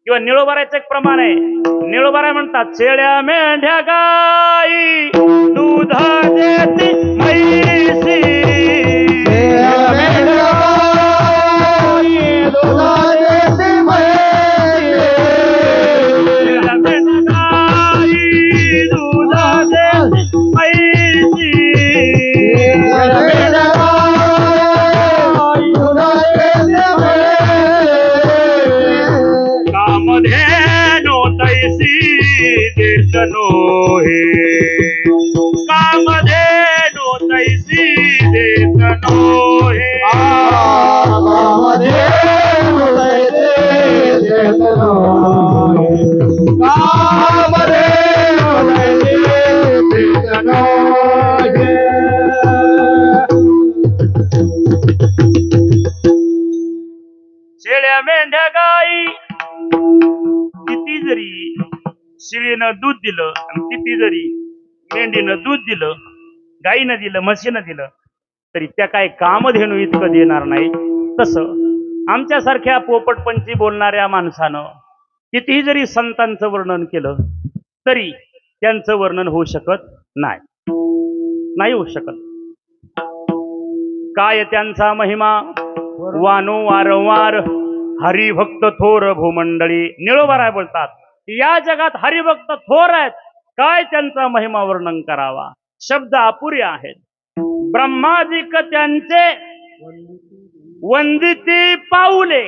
किंवा निळोबारायचं एक प्रमाण आहे. निळोबाराय म्हणतात, शेळ्या मेंढ्या गाई दूध देती म्हैसी. शेळ्या मेंढ्या गाई किती जरी शिळीनं दूध दिलं आणि किती जरी मेंढीनं दूध दिलं, गाईनं दिलं, म्हशीनं दिलं तरी त्या काय कामधेनू इतकं देणार नाही. तसं आमच्यासारख्या पोपटपंची बोलणाऱ्या माणसानं कितीही जरी संतांचं वर्णन केलं तरी त्यांचं वर्णन होऊ शकत नाही. नाही होऊ शकत. काय त्यांचा महिमा वानो वारंवार हरिभक्त थोर भूमंडळी. निळोबाराय बोलतात, या जगात हरिभक्त थोर आहेत. काय त्यांचा महिमा वर्णन करावा. शब्द अपुरे आहेत. ब्रह्मादिक त्यांचे वंदिती पाऊले.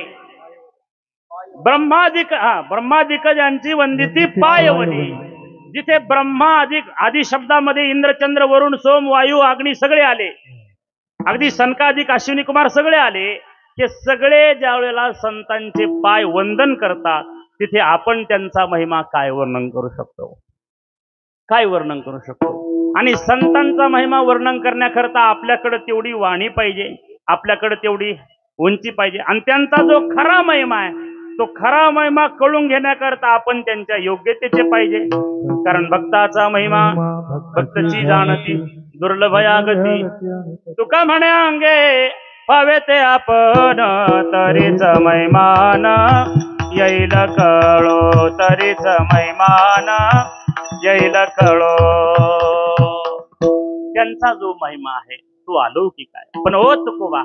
ब्रह्मादिक ज्यांची वंदिती पायवली. जिथे ब्रह्मा आदि शब्दामध्ये इंद्र चंद्र वरुण सोम वायू अग्नी सगळे आले. अगदी सनकादिक अश्विनी कुमार सगळे आले. हे सगळे ज्या वेळेला संतांचे पाय वंदन करतात तिथे आपण त्यांचा महिमा काय वर्णन करू शकतो. काय वर्णन करू शकतो. आणि संतांचा महिमा वर्णन करण्याकरता आपल्याकडे तेवढी वाणी पाहिजे, आपल्याकडे तेवढी उंची पाहिजे. आणि त्यांचा जो खरा महिमा आहे तो खरा महिमा कळून घेण्याकरता आपण त्यांच्या योग्यतेचे पाहिजे. कारण भक्ताचा महिमा भक्तची जाणती दुर्लभया गती. तुका म्हणे अंगे पावे ते आपण तरीच महिमान येईल कळो. तरीच महिमान येईल कळो. त्यांचा जो महिमा आहे तो अलौकिक आहे. पण ओ तुकोबा,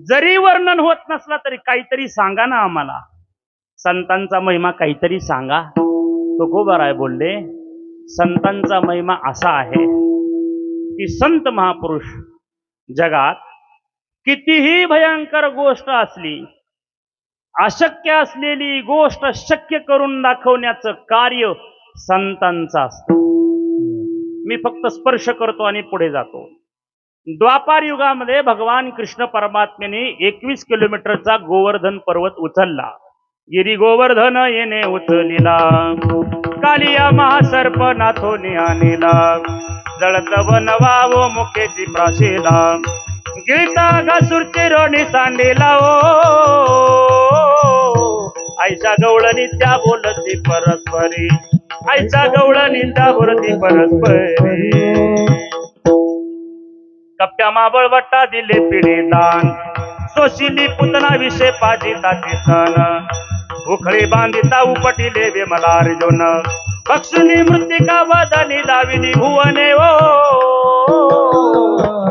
जरी वर्णन होत नसला तरी काहीतरी सांगा ना आम्हाला, संतांचा महिमा काहीतरी सांगा. तुकोबाराय बोलले, संतांचा महिमा असा आहे की संत महापुरुष जगात कितीही भयंकर गोष्ट असली, अशक्य असलेली गोष्ट शक्य करून दाखवण्याचं कार्य संतांचं असतं. मी फक्त स्पर्श करतो आणि पुढे जातो. द्वापार युगामध्ये भगवान कृष्ण परमात्म्याने 21 किलोमीटरचा गोवर्धन पर्वत उचलला. गिरी गोवर्धन येणे उचलिला, कालिया महासर्प नाथोनी आणिला, जळत बनवावो मुखेची प्राशीला, गिळता घासूरची रोणी सांडीला. आईच्या गवळणीच्या बोलती परस्परी, आईच्या गवळणीच्या बोलती परस्परी. कप्प्या माबळ वट्टा दिले पिढी दान, सोशिली पुतना विषय पाजिता किसन, उखळी बांधिता उपटिले विमला अर्जुन, पक्षुनी मृत्तिका वदनी दाविली भुवने.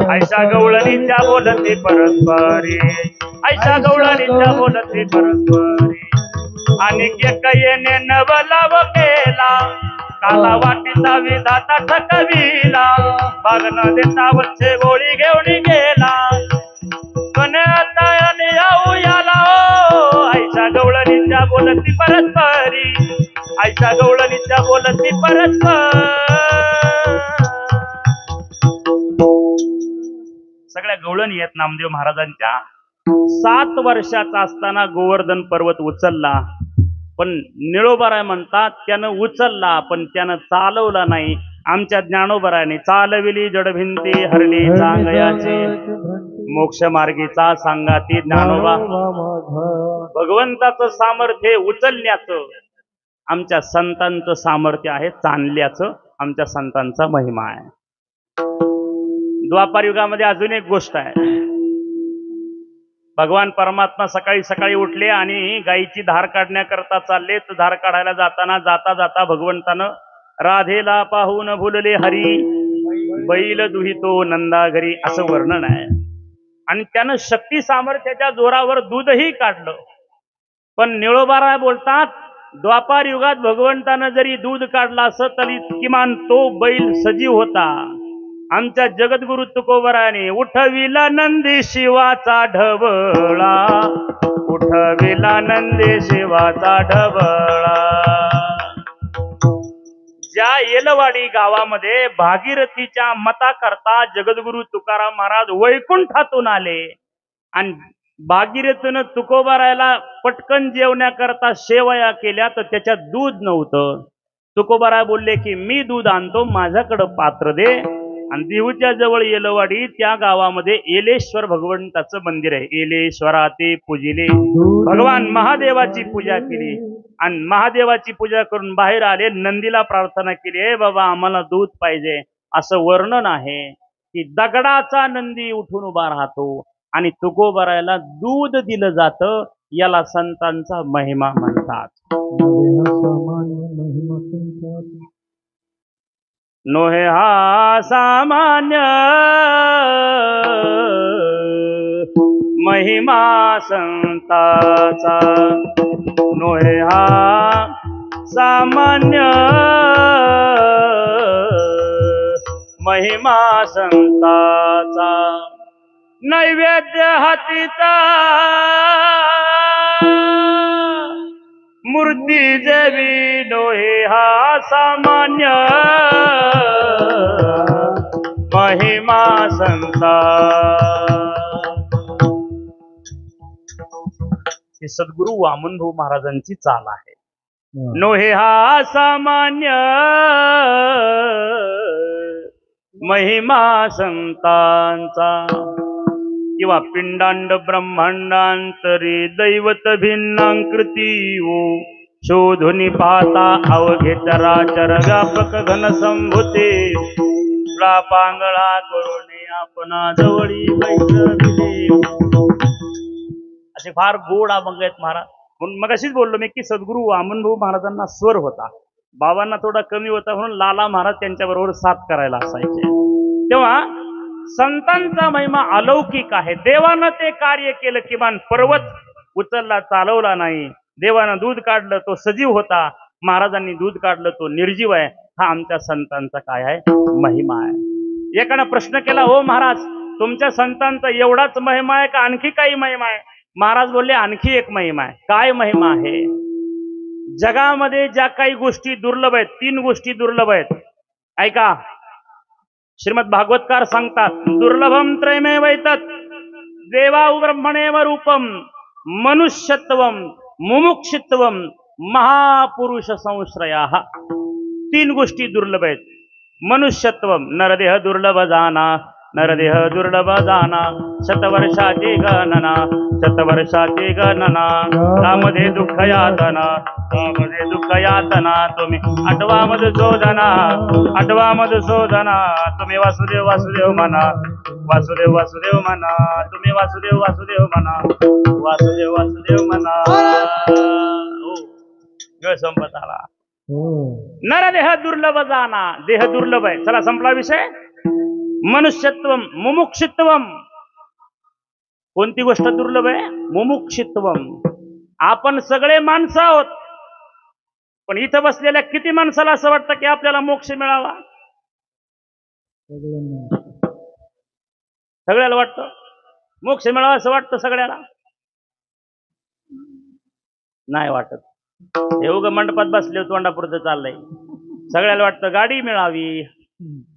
आयशा गवळणीच्या बोलती परस्परी, आयशा गवळणीच्या बोलती परस्परी. आणि एक येणे नवलाव केला, काला वाटीचा विधाता ठकविला, बाग न देता वच्चे गोळी घेऊन गेला, कन्यातायाने येऊ याला. आयशा गवळणीच्या बोलती परस्परी, आयशा गवळणीच्या बोलती परस्पर. सगळ्या गवळणी आहेत नामदेव महाराजांच्या. 7 वर्षाचा असताना गोवर्धन पर्वत उचलला, पण निळोबाराय म्हणतात त्यानं उचलला पण त्यानं चालवला नाही. आमच्या ज्ञानोबारायने चालविली जडभिंती हरली चांगयाचे, मोक्ष मार्गीचा सांगाती ज्ञानोबा. भगवंताचं सामर्थ्य उचलण्याचं, आमच्या संतांचं सामर्थ्य आहे चालण्याचं. आमच्या संतांचा महिमा आहे. द्वापार युगामध्ये अजून एक गोष्ट आहे. भगवान परमात्मा सकाळी सकाळी उठले आणि गायीची धार काढण्याकरता चालले. तर धार काढायला जाताना जाता जाता भगवंतानं राधेला पाहून भुलले हरी, बैल दुहितो नंदा घरी, असं वर्णन आहे. आणि त्यानं शक्ती सामर्थ्याच्या जोरावर दूधही काढलं. पण निळोबाराय बोलतात, द्वापार युगात भगवंतानं जरी दूध काढलं असं तरी किमान तो बैल सजीव होता. आमच्या जगद्गुरु तुकोबाराने उठविला नंदी शिवाचा ढवळा, उठविला नंदी शिवाचा ढवळा. ज्या येलवाडी गावामध्ये भागीरथीच्या मताकरता जगद्गुरु तुकाराम महाराज वैकुंठातून आले आणि भागीरथीनं तुकोबारायला पटकन जेवण्याकरता शेवया केल्या, तर त्याच्यात दूध नव्हतं. तुकोबाराय बोलले की मी दूध आणतो, माझ्याकडं पात्र दे. आणि देहूच्या जवळ येलवाडी त्या गावामध्ये येलेश्वर भगवंताचं मंदिर आहे. येलेश्वरा ते पूजिले, भगवान महादेवाची पूजा केली आणि महादेवाची पूजा करून बाहेर आले. नंदीला प्रार्थना केली, हे बाबा आम्हाला दूध पाहिजे. असं वर्णन आहे की दगडाचा नंदी उठून उभा राहतो आणि तुकोबारायला दूध दिलं जातं. याला संतांचा महिमा म्हणतात. नोहे हा सामान्य महिमा संताचा, नोहे हा सामान्य महिमा संताचा. नैवेद्य हातीचा मूर्ती देवी, नोहे हा सामान्य महिमा संता. ही सद्गुरु वामनभाऊ महाराजांची चाल आहे. नोहे हा सामान्य महिमा संतांचा. किंवा पिंडांड ब्रह्मांडांतरी दैवत भिन्नांकृती ओ, शोधुनी पाहता अवघे चराचर व्यापक घन संभूते. पांगळा करुणे आपणा जवळी बैठविले. असे फार गोड अभंग आहेत महाराज. म्हणून मगाशीच बोललो मी की सद्गुरु वामनभाऊ महाराजांना स्वर होता, बाबांना थोडा कमी होता, म्हणून लाला महाराज त्यांच्याबरोबर साथ करायला असायचे. तेव्हा संतांचा महिमा अलौकिक आहे. देवानं ते कार्य केलं. किमान पर्वत उचलला, चालवला नाही. देवानं दूध काढलं, तो सजीव होता. महाराजांनी दूध काढलं, तो निर्जीव आहे. हा आमच्या संतांचा काय आहे? महिमा आहे. एकानं प्रश्न केला, हो महाराज, तुमच्या संतांचा एवढाच महिमा आहे का आणखी काही महिमा आहे? महाराज बोलले, आणखी एक महिमा आहे. काय महिमा आहे? जगामध्ये ज्या काही गोष्टी दुर्लभ आहेत, 3 गोष्टी दुर्लभ आहेत. ऐका, श्रीमद भागवतकार सांगतात, दुर्लभम त्रयमेव एतत् देवाउ ब्रह्मणेव रूपम मनुष्यत्वम मुमुक्षित्वम महापुरुष संश्रयाः. 3 गोष्टी दुर्लभ आहेत. मनुष्यत्वम, नरदेह दुर्लभ जाना, नरदेह दुर्लभ जाना, शतवर्षाची गणना, शतवर्षाची गणना, त्यामध्ये दुःख यातना, त्यामध्ये दुःख यातना, तुम्ही आठवा मधुसूदना, आठवा मधुसूदना, तुम्ही वासुदेव वासुदेव म्हणा, वासुदेव वासुदेव म्हणा, तुम्ही वासुदेव वासुदेव म्हणा, वासुदेव वासुदेव म्हणा. हो, संपत आला. नरदेह दुर्लभ जाना, देह दुर्लभ आहे. चला, संपला विषय. मनुष्यत्वम मुमुक्षित्वम, कोणती गोष्ट दुर्लभ आहे? मुमुक्षित्वम. आपण सगळे माणसं आहोत, पण इथं बसलेल्या किती माणसाला असं वाटतं की आपल्याला मोक्ष मिळावा? सगळ्याला वाटतं मोक्ष मिळावा, असं वाटतं सगळ्याला? नाही वाटत. हे उगा मंडपात बसले तोंडापुरतं चाललंय. सगळ्याला वाटतं गाडी मिळावी,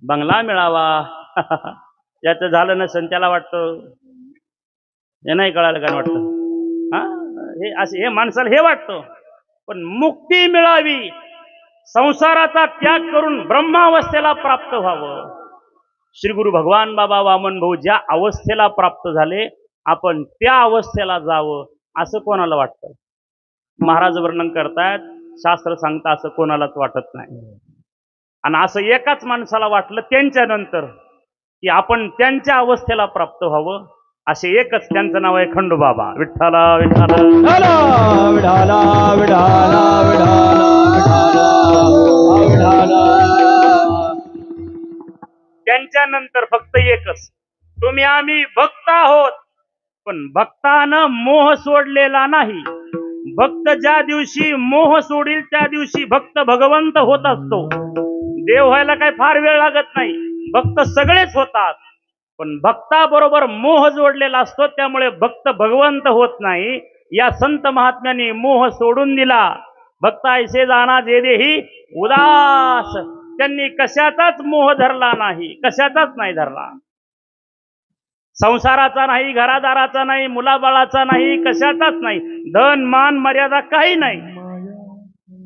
बंगला मिळावा. याचं झालं नसेल त्याला वाटतं. हे नाही कळालं का वाटतं? हा, हे असे हे माणसाला हे वाटतं. पण मुक्ती मिळावी, संसाराचा त्याग करून ब्रह्मावस्थेला प्राप्त व्हावं. श्री गुरु भगवान बाबा वामन भाऊ ज्या अवस्थेला प्राप्त झाले, आपण त्या अवस्थेला जावं असं कोणाला वाटतं? महाराज वर्णन करतायत, शास्त्र सांगता असं कोणालाच वाटत नाही. आणि असं एकाच माणसाला वाटलं त्यांच्यानंतर की आपण त्यांच्या अवस्थेला प्राप्त व्हावं. असे एकच, त्यांचं नाव आहे खंडोबाबा. विठ्ठला विठ्ठला विठाला विठाला विठाला विठाला विठाला. त्यांच्यानंतर फक्त एकच, तुम्ही आम्ही भक्त आहोत, पण भक्तानं मोह सोडलेला नाही. भक्त ज्या दिवशी मोह सोडील त्या दिवशी भक्त भगवंत होत असतो. देव व्हायला काही फार वेळ लागत नाही, भक्त सगळेच होतात. पण भक्ताबरोबर मोह जोडलेला असतो, त्यामुळे भक्त भगवंत होत नाही. या संत महात्म्यांनी मोह सोडून दिला. भक्त ऐसे जाना जे देही उदास, त्यांनी कशाचाच मोह धरला नाही, कशाचाच नाही धरला. संसाराचा नाही, घरादाराचा नाही, मुलाबाळाचा नाही, कशाचाच नाही. धन मान मर्यादा काही नाही.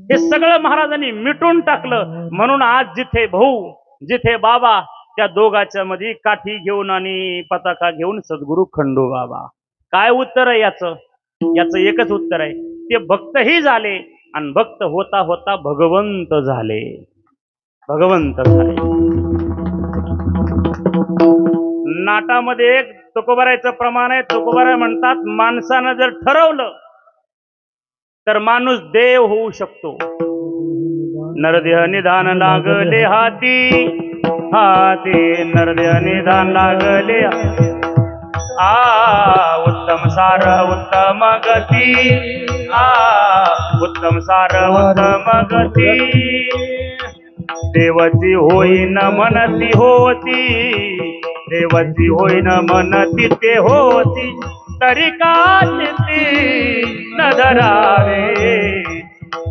हे सगळं महाराजांनी मिटून टाकलं. म्हणून आज जिथे भाऊ जिथे बाबा, त्या दोघाच्या मध्ये काठी घेऊन आणि पताका घेऊन सद्गुरु खंडोबाबा. काय उत्तर आहे याचं? याचं एकच उत्तर आहे, ते भक्तही झाले आणि भक्त होता होता भगवंत झाले. भगवंत झाले. नाटामध्ये एक तुकोबारायचं प्रमाण आहे. तुकोबाराय म्हणतात, माणसानं जर ठरवलं तर माणूस देव होऊ शकतो. नरदेह निधान लागले हाती, हाती नरदेह निधान लागले. उत्तम सार उत्तम गती, उत्तम सार उत्तम गती. देवची होईन मनती होती, देवची होईन मनती ते होती. तरी का चित्ती न धरावे,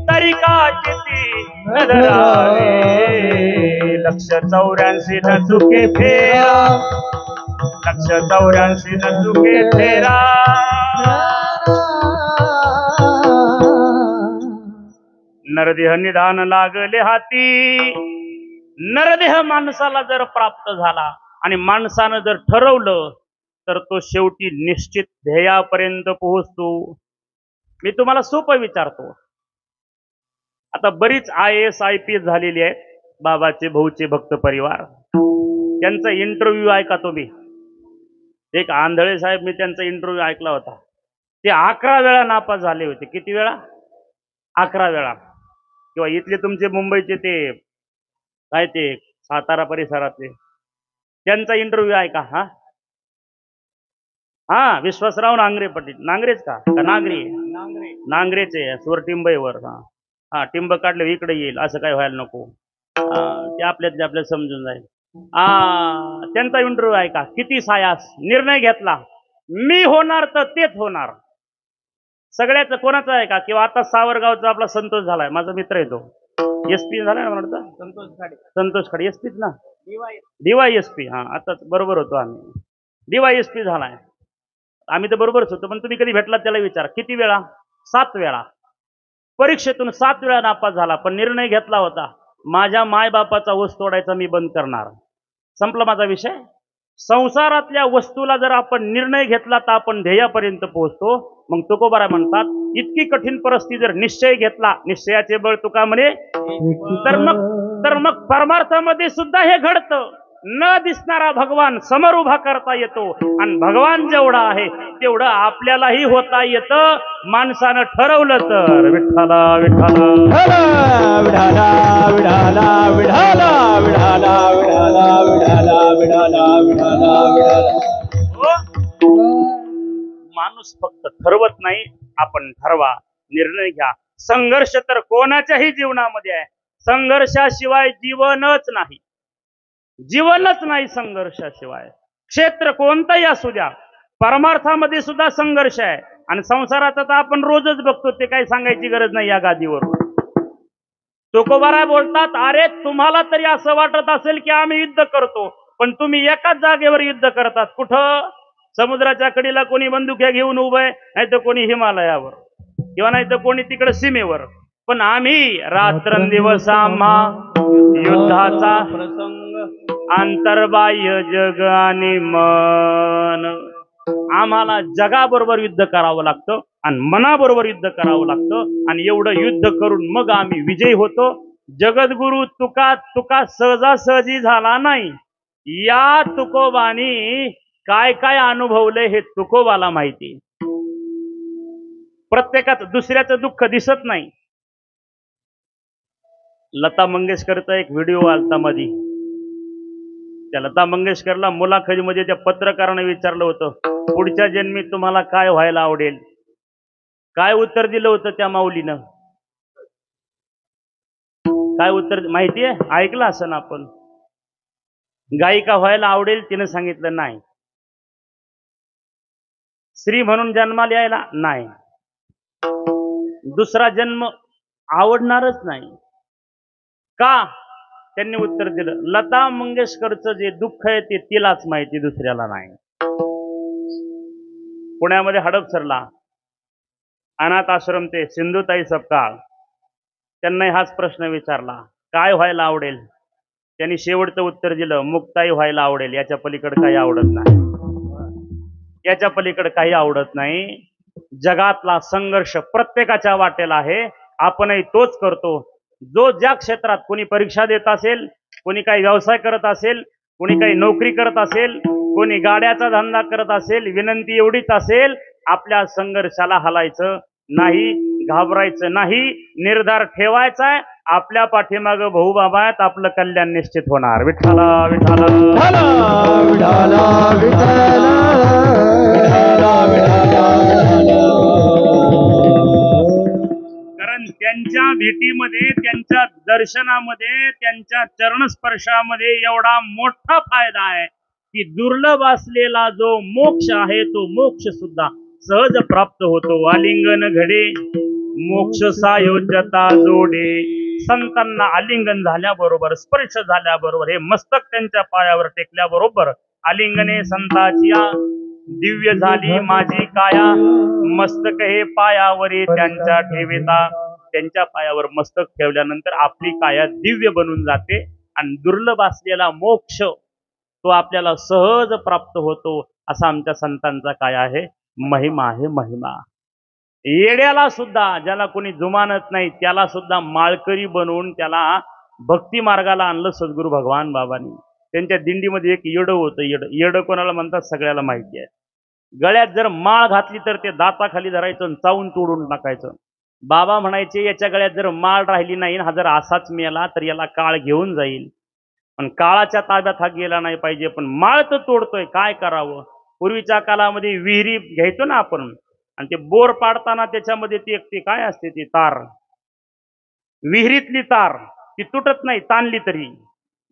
तरी का चित्ती न धरावे. 184 न चुके फेरा, 184 न चुके फेरा. नरदेह निधान लागले हाती. नरदेह माणसाला जर प्राप्त झाला आणि माणसानं जर ठरवलं तर तो शेवटी निश्चित ध्येयापर्यंत पोहोचतो. मी तुम्हाला सोपं विचारतो, आता बरीच IAS IPS झालेली आहेत बाबाचे भाऊचे भक्त परिवार. त्यांचा इंटरव्ह्यू ऐका तुम्ही. एक आंधळे साहेब, मी त्यांचा इंटरव्ह्यू ऐकला होता. ते 11 वेळा नापास झाले होते. किती वेळा? 11 वेळा. किंवा इथले तुमचे मुंबईचे ते काय ते सातारा परिसरातले त्यांचा इंटरव्ह्यू आहे का? हा हा विश्वासराव नांगरे पाटील. नांगरेच का नांगरे? नांगरेचे स्वर टिंबईवर. हा हा टिंब काढले इकडे येईल असं काय व्हायला नको. ते आपल्यातले आपल्याला समजून जाईल. त्यांचा इंटरव्ह्यू आहे का? किती सायास निर्णय घेतला मी होणार तर तेच होणार. सगळ्याच कोणाचा आहे का? किंवा आता सावरगावचा आपला संतोष झालाय, माझा मित्र आहे तो. एसपी झालाय ना म्हणतो संतोष खाडे एसपीच ना. DY SP. हा आता बरोबर होतो आम्ही. डीवाय एसपी झालाय. आम्ही तर बरोबरच होतो. पण तुम्ही कधी भेटलात त्याला विचार. किती वेळा? 7 वेळा. परीक्षेतून 7 वेळा नापास झाला. पण निर्णय घेतला होता माझ्या मायबापाचा ऊस तोडायचा मी बंद करणार. संपला माझा विषय. संसारातल्या वस्तूला जर आपण निर्णय घेतला तर आपण ध्येयापर्यंत पोहोचतो. मग तुकोबारा म्हणतात इतकी कठीण परिस्थिती जर निश्चय घेतला, निश्चयाचे बळ तुका म्हणे, तर मग परमार्थामध्ये सुद्धा हे घडतं. न दिसणारा भगवान समोर उभा करता येतो. आणि भगवान जेवढा आहे तेवढं आपल्यालाही होता येतं माणसानं ठरवलं तर. विठ्ठला विठ्ठला विठाला विठाला विठाला विठाला विठाला विठाला विठाला विठाला विठाला. माणूस फक्त ठरवत नाही, आपण ठरवा, निर्णय घ्या. संघर्ष तर कोणाच्याही जीवनामध्ये आहे. संघर्षाशिवाय जीवनच नाही. जीवनच नाही संघर्षाशिवाय. क्षेत्र कोणतंही असू द्या, परमार्थामध्ये सुद्धा संघर्ष आहे. आणि संसाराचा तर आपण रोजच बघतो, ते काही सांगायची गरज नाही या गादीवर. तुकोबाराय बोलतात अरे तुम्हाला तरी असं वाटत असेल की आम्ही युद्ध करतो, पण तुम्ही एकाच जागेवर युद्ध करतात. कुठं? समुद्राच्या कडेला कोणी बंदुक्या घेऊन उभं आहे, नाही तर कोणी हिमालयावर, किंवा नाही तर कोणी तिकडे सीमेवर. पण आम्ही रात्रंदिवस आम्हा युद्धाचा प्रसंग, अंतर्बाह्य जग आणि मन. आम्हाला जगाबरोबर युद्ध करावं लागतं आणि मनाबरोबर युद्ध करावं लागतं. आणि एवढं युद्ध करून मग आम्ही विजयी होतो. जगद्गुरु तुका सहजासहजी झाला नाही. या तुकोबानी काय काय अनुभवलंय हे तुकोबाला माहिती. प्रत्येकाचं दुसऱ्याचं दुःख दिसत नाही. लता मंगेशकरचा एक व्हिडिओ आलता मधी. त्या लता मंगेशकरला मुलाखतीमध्ये त्या पत्रकाराने विचारलं होतं पुढच्या जन्मी तुम्हाला काय व्हायला आवडेल. काय उत्तर दिलं होतं त्या माऊलीनं? काय उत्तर माहितीये? ऐकलं असं ना आपण. गायिका व्हायला आवडेल, तिनं सांगितलं नाही. स्त्री म्हणून जन्माला यायला नाही. दुसरा जन्म आवडणारच नाही. का? त्यांनी उत्तर दिलं लता मंगेशकरचं जे दुःख आहे ते तिलाच माहिती, दुसऱ्याला नाही. पुण्यामध्ये हडपसरला अनाथ आश्रम ते सिंधुताई सपकाळ, त्यांनाही हाच प्रश्न विचारला काय व्हायला आवडेल. त्यांनी शेवटचं उत्तर दिलं मुक्ताई व्हायला आवडेल. याच्या पलीकडे काही आवडत नाही. याच्या पलीकडे काही आवडत नाही. जगातला संघर्ष प्रत्येकाच्या वाटेला आहे. आपणही तोच करतो. जो ज्या क्षेत्रात, कोणी परीक्षा देत असेल, कोणी काही व्यवसाय करत असेल, कोणी काही नोकरी करत असेल, कोणी गाड्याचा धंदा करत असेल, विनंती एवढीच असेल आपल्या संघर्षाला हलायचं नाही, घाबरायचं नाही, निर्धार ठेवायचा आहे. आपल्या पाठीमागं भाऊ बाबा आहेत, आपलं कल्याण निश्चित होणार. विठ्ठला विठ्ठला विठाला विठाला कारण त्यांच्या भेटीमध्ये, त्यांच्या दर्शनामध्ये, त्यांच्या चरणस्पर्शामध्ये एवढा मोठा फायदा आहे की दुर्लभ असलेला जो मोक्ष आहे तो मोक्ष सुद्धा सहज प्राप्त होतो. आलिंगन घडे मोक्ष सायोज्यता जोडे. संतांना आलिंगन झाल्याबरोबर, स्पर्श झाल्याबरोबर, हे मस्तक त्यांच्या पायावर टेकल्याबरोबर आलिंगने संताची दिव्य झाली माझी काया, मस्तक हे पायावरी त्यांच्या ठेविता. त्यांच्या पायावर मस्तक ठेवल्यानंतर आपली काया दिव्य बनून जाते आणि दुर्लभ असलेला मोक्ष तो आपल्याला सहज प्राप्त होतो. असा आमच्या संतांचा काय आहे? महिमा आहे, महिमा. येड्याला सुद्धा, ज्याला कोणी जुमानत नाही, त्याला सुद्धा माळकरी बनवून त्याला भक्ती मार्गाला आणलं सद्गुरू भगवान बाबांनी. त्यांच्या दिंडीमध्ये एक येडं होतं. येडं कोणाला म्हणतात सगळ्याला माहिती आहे. गळ्यात जर माळ घातली तर ते दाताखाली धरायचं आणि चावून तोडून टाकायचं. बाबा म्हणायचे याच्या गळ्यात जर माळ राहिली नाही, हा जर असाच मेला तर याला काळ घेऊन जाईल. पण काळाच्या ताब्यात हा गेला नाही पाहिजे. पण माळ तर तोडतोय, काय करावं. पूर्वीच्या काळामध्ये विहिरी घ्यायचो ना आपण, आणि ते बोर पाडताना त्याच्यामध्ये ते काय असते, ती तार, विहिरीतली तार ती तुटत नाही ताणली तरी.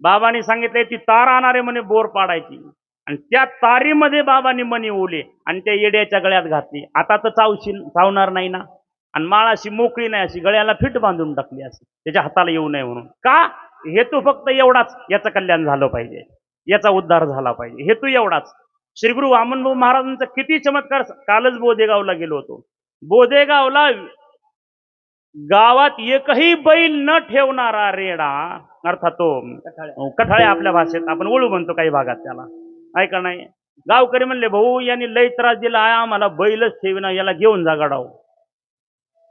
बाबांनी सांगितलंय ती तार आणणारे म्हणे बोर पाडायची, आणि त्या तारीमध्ये बाबांनी मणी ओले आणि त्या येड्याच्या गळ्यात घातली. आता तर चावणार नाही ना. आणि माळ अशी मोकळी नाही, अशी गळ्याला फिट बांधून टाकली, अशी त्याच्या हाताला येऊ नये म्हणून. का? हेतू फक्त एवढाच, याचं कल्याण झालं पाहिजे, याचा उद्धार झाला पाहिजे, हेतू एवढाच. श्री गुरु वामनभाऊ महाराजांचा किती चमत्कार. कालच बोधेगावला गेलो होतो. बोधेगावला गावात एकही बैल न ठेवणारा रेडा, अर्थात तो कठाळे आपल्या भाषेत आपण वळू म्हणतो काही भागात त्याला, ऐका नाही. गावकरी म्हणले भाऊ यांनी लय त्रास दिला आहे आम्हाला, बैलच ठेवीना, याला घेऊन जा गडाव.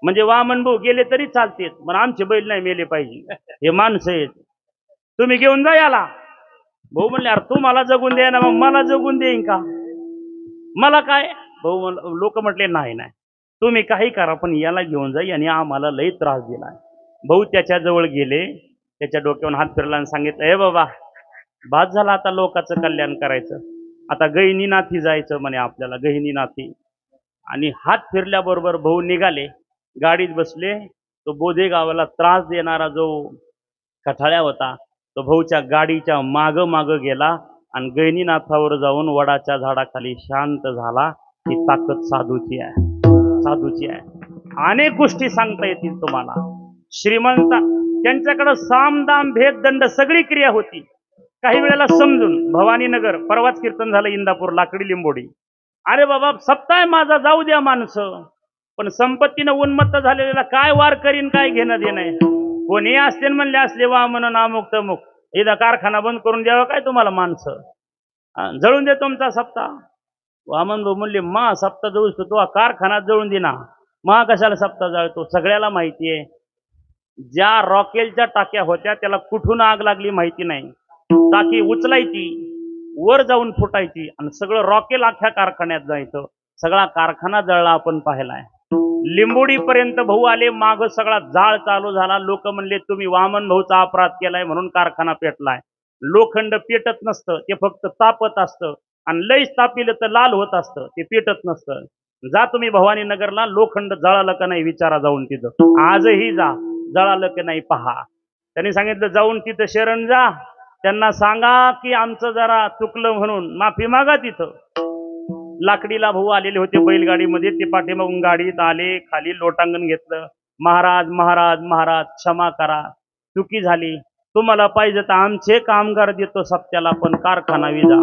म्हणजे वामन भाऊ गेले तरी चालतेत, पण आमचे बैल नाही मेले पाहिजे, हे माणसं आहेत, तुम्ही घेऊन जा याला. भाऊ म्हणले अरे तू मला जगून दे ना, मग मला जगून देईन का, मला काय. भाऊ लोक म्हटले नाही नाही तुम्ही काही करा, पण याला घेऊन जा, याने आम्हाला लई त्रास दिलाय. भाऊ त्याच्याजवळ गेले, त्याच्या डोक्यावर हात फिरला आणि सांगितलं हे बाबा बाद झाला आता लोकांचं कल्याण करायचं, आता गहिनी नाथी जायचं म्हणे आपल्याला, गहिनी नाथी. आणि हात फिरल्याबरोबर भाऊ निघाले, गाडीत बसले. तो बोधे गावाला त्रास देणारा जो कठाळ्या होता तो भाऊच्या गाडीच्या माग माग गेला आणि गहिनीनाथावर जाऊन वडाच्या झाडाखाली शांत झाला. ही ताकद साधूची आहे, साधूची आहे. अनेक गोष्टी सांगता येतील तुम्हाला. श्रीमंत त्यांच्याकडे साम दाम भेद दंड सगळी क्रिया होती. काही वेळेला समजून भवानीनगर परवाच कीर्तन झालं, इंदापूर लाकडी लिंबोडी. अरे बाबा सप्ताह माझा जाऊ द्या माणसं, पण संपत्तीनं उन्मत्त झालेला काय वार करीन, काय घेणं देणं. कोणी असते म्हणले असले वा म्हणून अमुक तमुक, एकदा कारखाना बंद करून द्यावा काय तुम्हाला माणसं, जळून दे तुमचा सप्ताह. वामन भाऊ म्हणले मा सप्ताह जळूस तो कारखाना जळून दे ना, मा कशाला सप्ताह जळतो. सगळ्याला माहिती आहे ज्या रॉकेलच्या टाक्या होत्या त्याला कुठून आग लागली माहिती नाही. टाकी उचलायची, वर जाऊन फुटायची आणि सगळं रॉकेल अख्ख्या कारखान्यात जायचं. सगळा कारखाना जळला आपण पाहिलाय. लिंबोडी पर्यंत भाऊ आले, माग सगळा जाळ चालू झाला. लोक म्हणले तुम्ही वामन भाऊचा अपराध केलाय म्हणून कारखाना पेटलाय. लोखंड पेटत नसतं, ते फक्त तापत असतं, आणि लईच तापिलं तर लाल होत असतं, ते पेटत नसतं. जा तुम्ही भवानी नगरला, लोखंड जळालं का नाही विचारा जाऊन तिथं, आजही जा, जळालं की नाही पहा. त्यांनी सांगितलं जाऊन तिथं शरण जा, त्यांना सांगा की आमचं जरा चुकलं म्हणून माफी मागा. तिथं लाकडीला भाऊ आलेले होते बैलगाडीमध्ये, ते पाठीमागून गाडीत आले, खाली लोटांगण घेतलं. महाराज महाराज महाराज क्षमा करा, चुकी झाली, तुम्हाला पाहिजे तर आमचे कामगार देतो सप्त्याला, पण कारखाना विजा.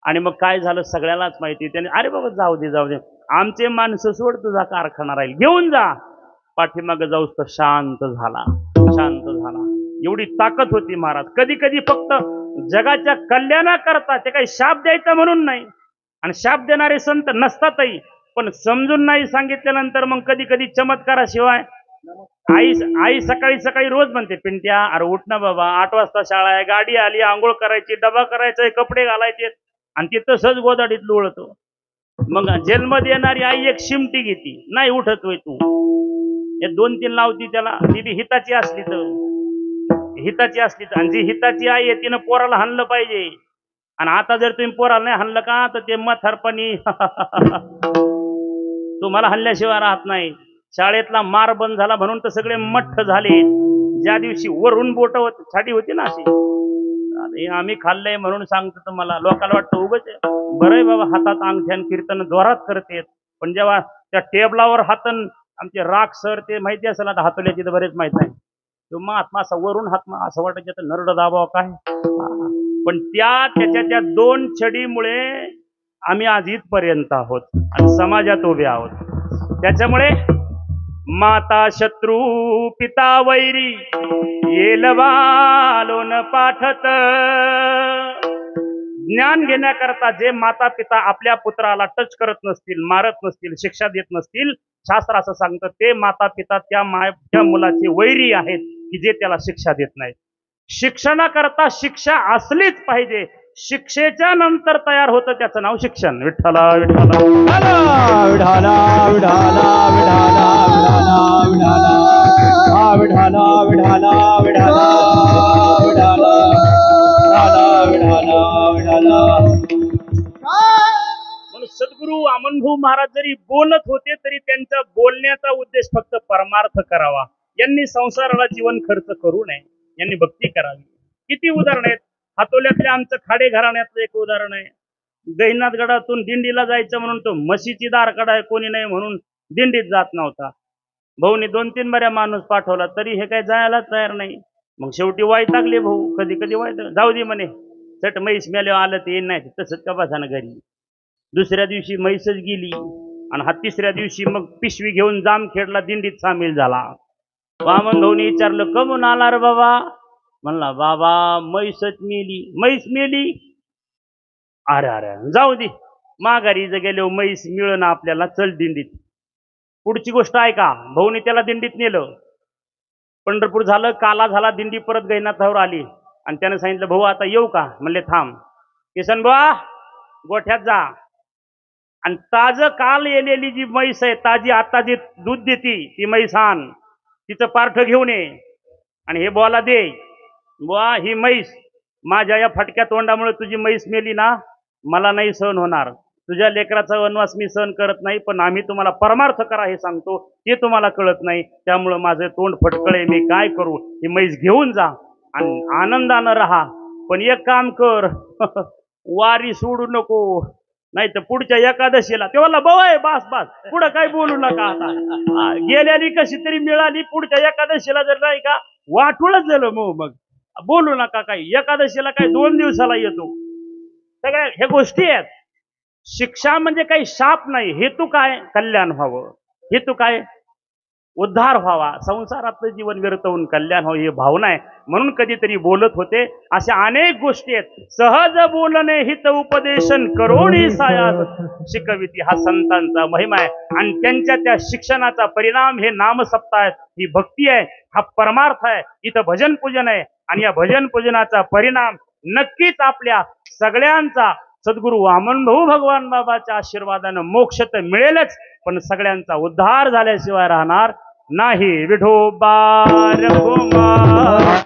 आणि मग काय झालं सगळ्यालाच माहिती. त्याने अरे बाबा जाऊ दे जाऊ दे, आमचे माणसं सोड, तुझा कारखाना राहील, घेऊन जा. पाठीमागं जाऊस तर शांत झाला, शांत झाला. एवढी ताकद होती महाराज. कधी कधी फक्त जगाच्या कल्याणाकरता, ते काही शाप द्यायचा म्हणून नाही, आणि शाप देणारे संत नसतातही, पण समजून नाही सांगितल्यानंतर मग कधी कधी चमत्काराशिवाय. आई सकाळी सकाळी रोज म्हणते पिंट्या अरे उठ ना बाबा, 8 वाजता शाळा आहे, गाडी आली, आंघोळ करायची, डबा करायचा, कपडे घालायचे, आणि ते तसंच गोदाडीत लोळतो. मग जन्म देणारी आई एक शिमटी घेती, नाही उठत होय तू, हे 2-3 लावती त्याला. ती बी हिताची असली तर, हिताची असली तर. आणि जी हिताची आई आहे तिनं पोराला हाणलं पाहिजे. आणि आता जर तुम्ही पोराला नाही हाणलं का तर ते म्हातारपणी तुम्हाला हाणल्याशिवाय राहत नाही. शाळेतला मार बंद झाला म्हणून तर सगळे मठ्ठ झाले. ज्या दिवशी वरून बोट छाटी होती ना अशी, आम्ही खाल्लंय म्हणून सांगतो तुम्हाला. लोकांना वाटतं उगाच बरं आहे बाबा, हातात अंगठ्यान कीर्तन जोरात करतेत, पण जेव्हा त्या टेबलावर हातन आमचे राख सर ते माहिती असेल, आता हातोल्याची तर बरेच माहित नाही, तो महात्मा असा वरून हातमा असं वाटायचं तर नरड दाबाव काय. पण त्याच्या 2 छडीमुळे आम्ही आज इथपर्यंत आहोत आणि समाजात उभे आहोत. त्याच्यामुळे माता शत्रू पिता वैरी येल वालोन पाठत. ज्ञान घेण्याकरता जे माता पिता आपल्या पुत्राला टच करत नसतील, मारत नसतील, शिक्षा देत नसतील, शास्त्र असं सांगतं ते माता पिता त्या मुलाचे वैरी आहेत की जे त्याला शिक्षा देत नाहीत. शिक्षणाकरता शिक्षा असलीच पाहिजे. शिक्षेच्या नंतर तयार होतं त्याचं नाव शिक्षण. विठ्ठला विठ्ठला विठाला विठाला विठाला विठाला विठाला विठाला विठाला विठाला भाऊ महाराज जरी बोलत होते तरी त्यांच्या बोलण्याचा उद्देश फक्त परमार्थ करावा. यांनी संसाराला जीवन खर्च करू नये, यांनी भक्ती करावी. किती उदाहरण आहेत. हातोल्यातले आमचं खाडे घराण्यातलं एक उदाहरण आहे. गहिनाथगडातून दिंडीला जायचं म्हणून तो म्हशीची दार काढाय कोणी नाही म्हणून दिंडीत जात नव्हता. भाऊनी 2-3 बऱ्या माणूस पाठवला तरी हे काही जायला तयार नाही. मग शेवटी वैतागले भाऊ. कधी कधी जाऊ दे म्हणे, चट म्हैस मेल्यावर आलं ते येईन नाही तसंच का बसा ना घरी. दुसऱ्या दिवशी म्हैसच गेली आणि हा तिसऱ्या दिवशी मग पिशवी घेऊन जामखेडला दिंडीत सामील झाला. वामन भाऊनी विचारलं कमून आला रे बाबा? म्हणला बाबा म्हैसच मेली. म्हैस मेली? अरे अरे जाऊ दे, माघारी जर गेलो म्हैस मिळणं आपल्याला, चल दिंडीत. पुढची गोष्ट आहे का, भाऊनी त्याला दिंडीत नेलं. पंढरपूर झालं, काला झाला, दिंडी परत गहिनाथावर आली आणि त्यानं सांगितलं भाऊ आता येऊ का? म्हणले थांब, किसन बुवा गोठ्यात जा आणि ताजं काल येलेली जी म्हैस आहे ताजी आता जी दूध देती ती म्हैस आण, तिचं पार्थ घेऊन ये आणि हे बोला दे, बुवा ही म्हैस माझ्या या फटक्या तोंडामुळे तुझी म्हैस मेली ना, मला नाही सहन होणार. तुझ्या लेकराचा वनवास मी सहन करत नाही, पण आम्ही तुम्हाला परमार्थ करा हे सांगतो ते तुम्हाला कळत नाही, त्यामुळं माझं तोंड फटकळे, मी काय करू? ही म्हैस घेऊन जा आणि आनंदानं राहा. पण एक काम कर, वारी सोडू नको, नाही तर पुढच्या एकादशीला. तेव्हा बवय बास बास, पुढं काय बोलू नका. आता गेल्याली कशी तरी मिळाली, पुढच्या एकादशीला जर नाही का वाटूळच झालं मग बोलू नका. काही एकादशीला काय 2 दिवसाला येतो. सगळ्या ह्या गोष्टी आहेत. शिक्षा म्हणजे काही शाप नाही. हेतू काय? कल्याण व्हावं. हेतू काय? उद्धार व्हावा, संसारातलं जीवन व्यर्थ होऊन कल्याण व्हावं ही भावना आहे. म्हणून कधीतरी बोलत होते. अशा अनेक गोष्टी आहेत. सहज बोलणे हित उपदेशन करोडी सायास शिकविती, हा संतांचा महिमा आहे. आणि त्यांच्या त्या शिक्षणाचा परिणाम हे नामसप्ताह आहेत, ही भक्ती आहे, हा परमार्थ आहे. इथं भजन पूजन आहे आणि या भजन पूजनाचा परिणाम नक्कीच आपल्या सगळ्यांचा सद्गुरू वामन भाऊ भगवान बाबाच्या आशीर्वादानं मोक्ष तर मिळेलच, पण सगळ्यांचा उद्धार झाल्याशिवाय राहणार नाही. विठोबा रघुमा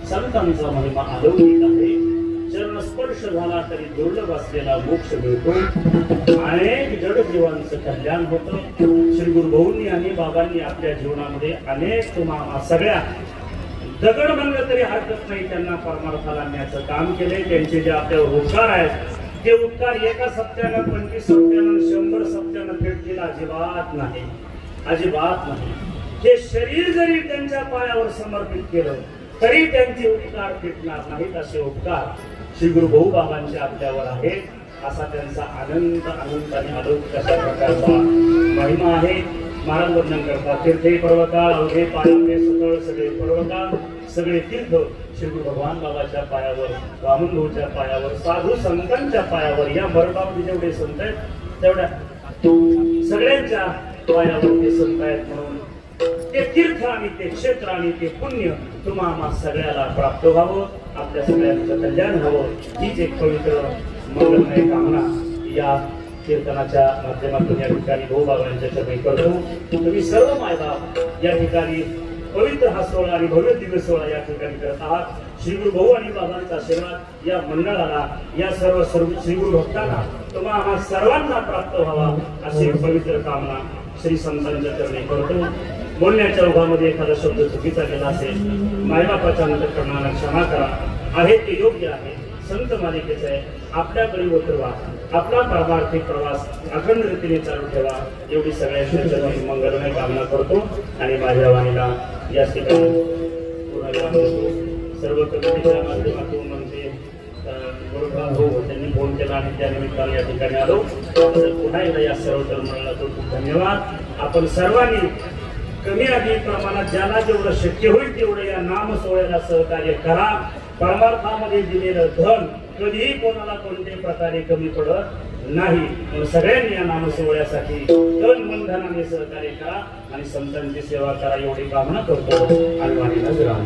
संतांचा महिमा अलौकिक आहे. चरण स्पर्श झाला तरी दुर्लभ असलेला मोक्ष मिळतो. अनेक जड जीवांचं कल्याण होतं. श्री गुरुभाऊंनी आणि बाबांनी आपल्या जीवनामध्ये अनेक सगळ्या दगड म्हणलं तरी हरकत नाही त्यांना परमार्थाला आणण्याचं काम केले. त्यांचे जे आपल्यावर उपकार आहेत ते उपकार एका सप्त्याला 25 सप्त्यानं 100 सप्त्यानं फेडतील अजिबात नाही, अजिबात नाही. हे शरीर जरी त्यांच्या पायावर समर्पित केलं तरी त्यांचे उपकार फिटणार नाहीत. असे उपकार श्री गुरु भाऊ बाबांचे आपल्यावर आहेत. असा त्यांचा अनंत अनंत आणि अलौकिक अशा प्रकारचा महिमा आहे. महाराज वर्णन करतात तीर्थे पर्वकाळ अवघे पायावरे सकळ सगळे पर्वकाळ सगळे तीर्थ श्री गुरु भगवान बाबाच्या पायावर, वामन भाऊच्या पायावर, साधू संतांच्या पायावर, या मरबामध्ये जेवढे संत आहेत तेवढ्या सगळ्यांच्या पायावर ते संत आहेत. म्हणून ते तीर्थ आणि ते क्षेत्र आणि ते पुण्य तुम्हा सगळ्याला प्राप्त व्हावं, आपल्या सगळ्यांचं कल्याण व्हावं, हीच एक पवित्र मंगलमय कामना या कीर्तनाच्या माध्यमातून या ठिकाणी भाऊ बाबांच्या चरणी करतो. तुम्ही सर्व मायबाप या ठिकाणी पवित्र हा सोहळा आणि भव्य दिव्य सोहळा या ठिकाणी करत आहात. श्री गुरु भाऊ आणि बाबांचा आशीर्वाद या मंडळाला, या सर्व श्री गुरु भक्तांना तुम्हा सर्वांना प्राप्त व्हावा अशी पवित्र कामना श्री संतांच्या चरणी करतो. बोलण्याच्या ओघामध्ये एखादा शब्द चुकीचा गेला असेल, मायबापाच्या अंतःकरणाला क्षमा करा. आहे ते योग्य आहे, संत मालिकेचे आहे. आपल्याकडे उतरवा, आपला परमार्थिक प्रवास अखंड रीतीने चालू ठेवा एवढी सगळ्यांच्या चरणी मंगलमय कामना करतो. आणि माझ्या वाणीला या ठिकाणी सर्व कमिटीच्या माध्यमातून म्हणजे भाऊ त्यांनी फोन केला आणि त्या निमित्ताने या ठिकाणी आलो. पुन्हा एकदा या सर्व तरुणाला खूप धन्यवाद. आपण सर्वांनी कमी अधिक प्रमाणात ज्याला जेवढं शक्य होईल तेवढं या नाम सोहळ्याला सहकार्य करा. परमार्थामध्ये दिलेलं धन कधीही कोणाला कोणत्याही प्रकारे कमी पडत नाही. सगळ्यांनी या नाम सोहळ्यासाठी तन मन धनाने सहकार्य करा आणि संतांची सेवा करा एवढी कामना करतो. आणि वाणीला विराम.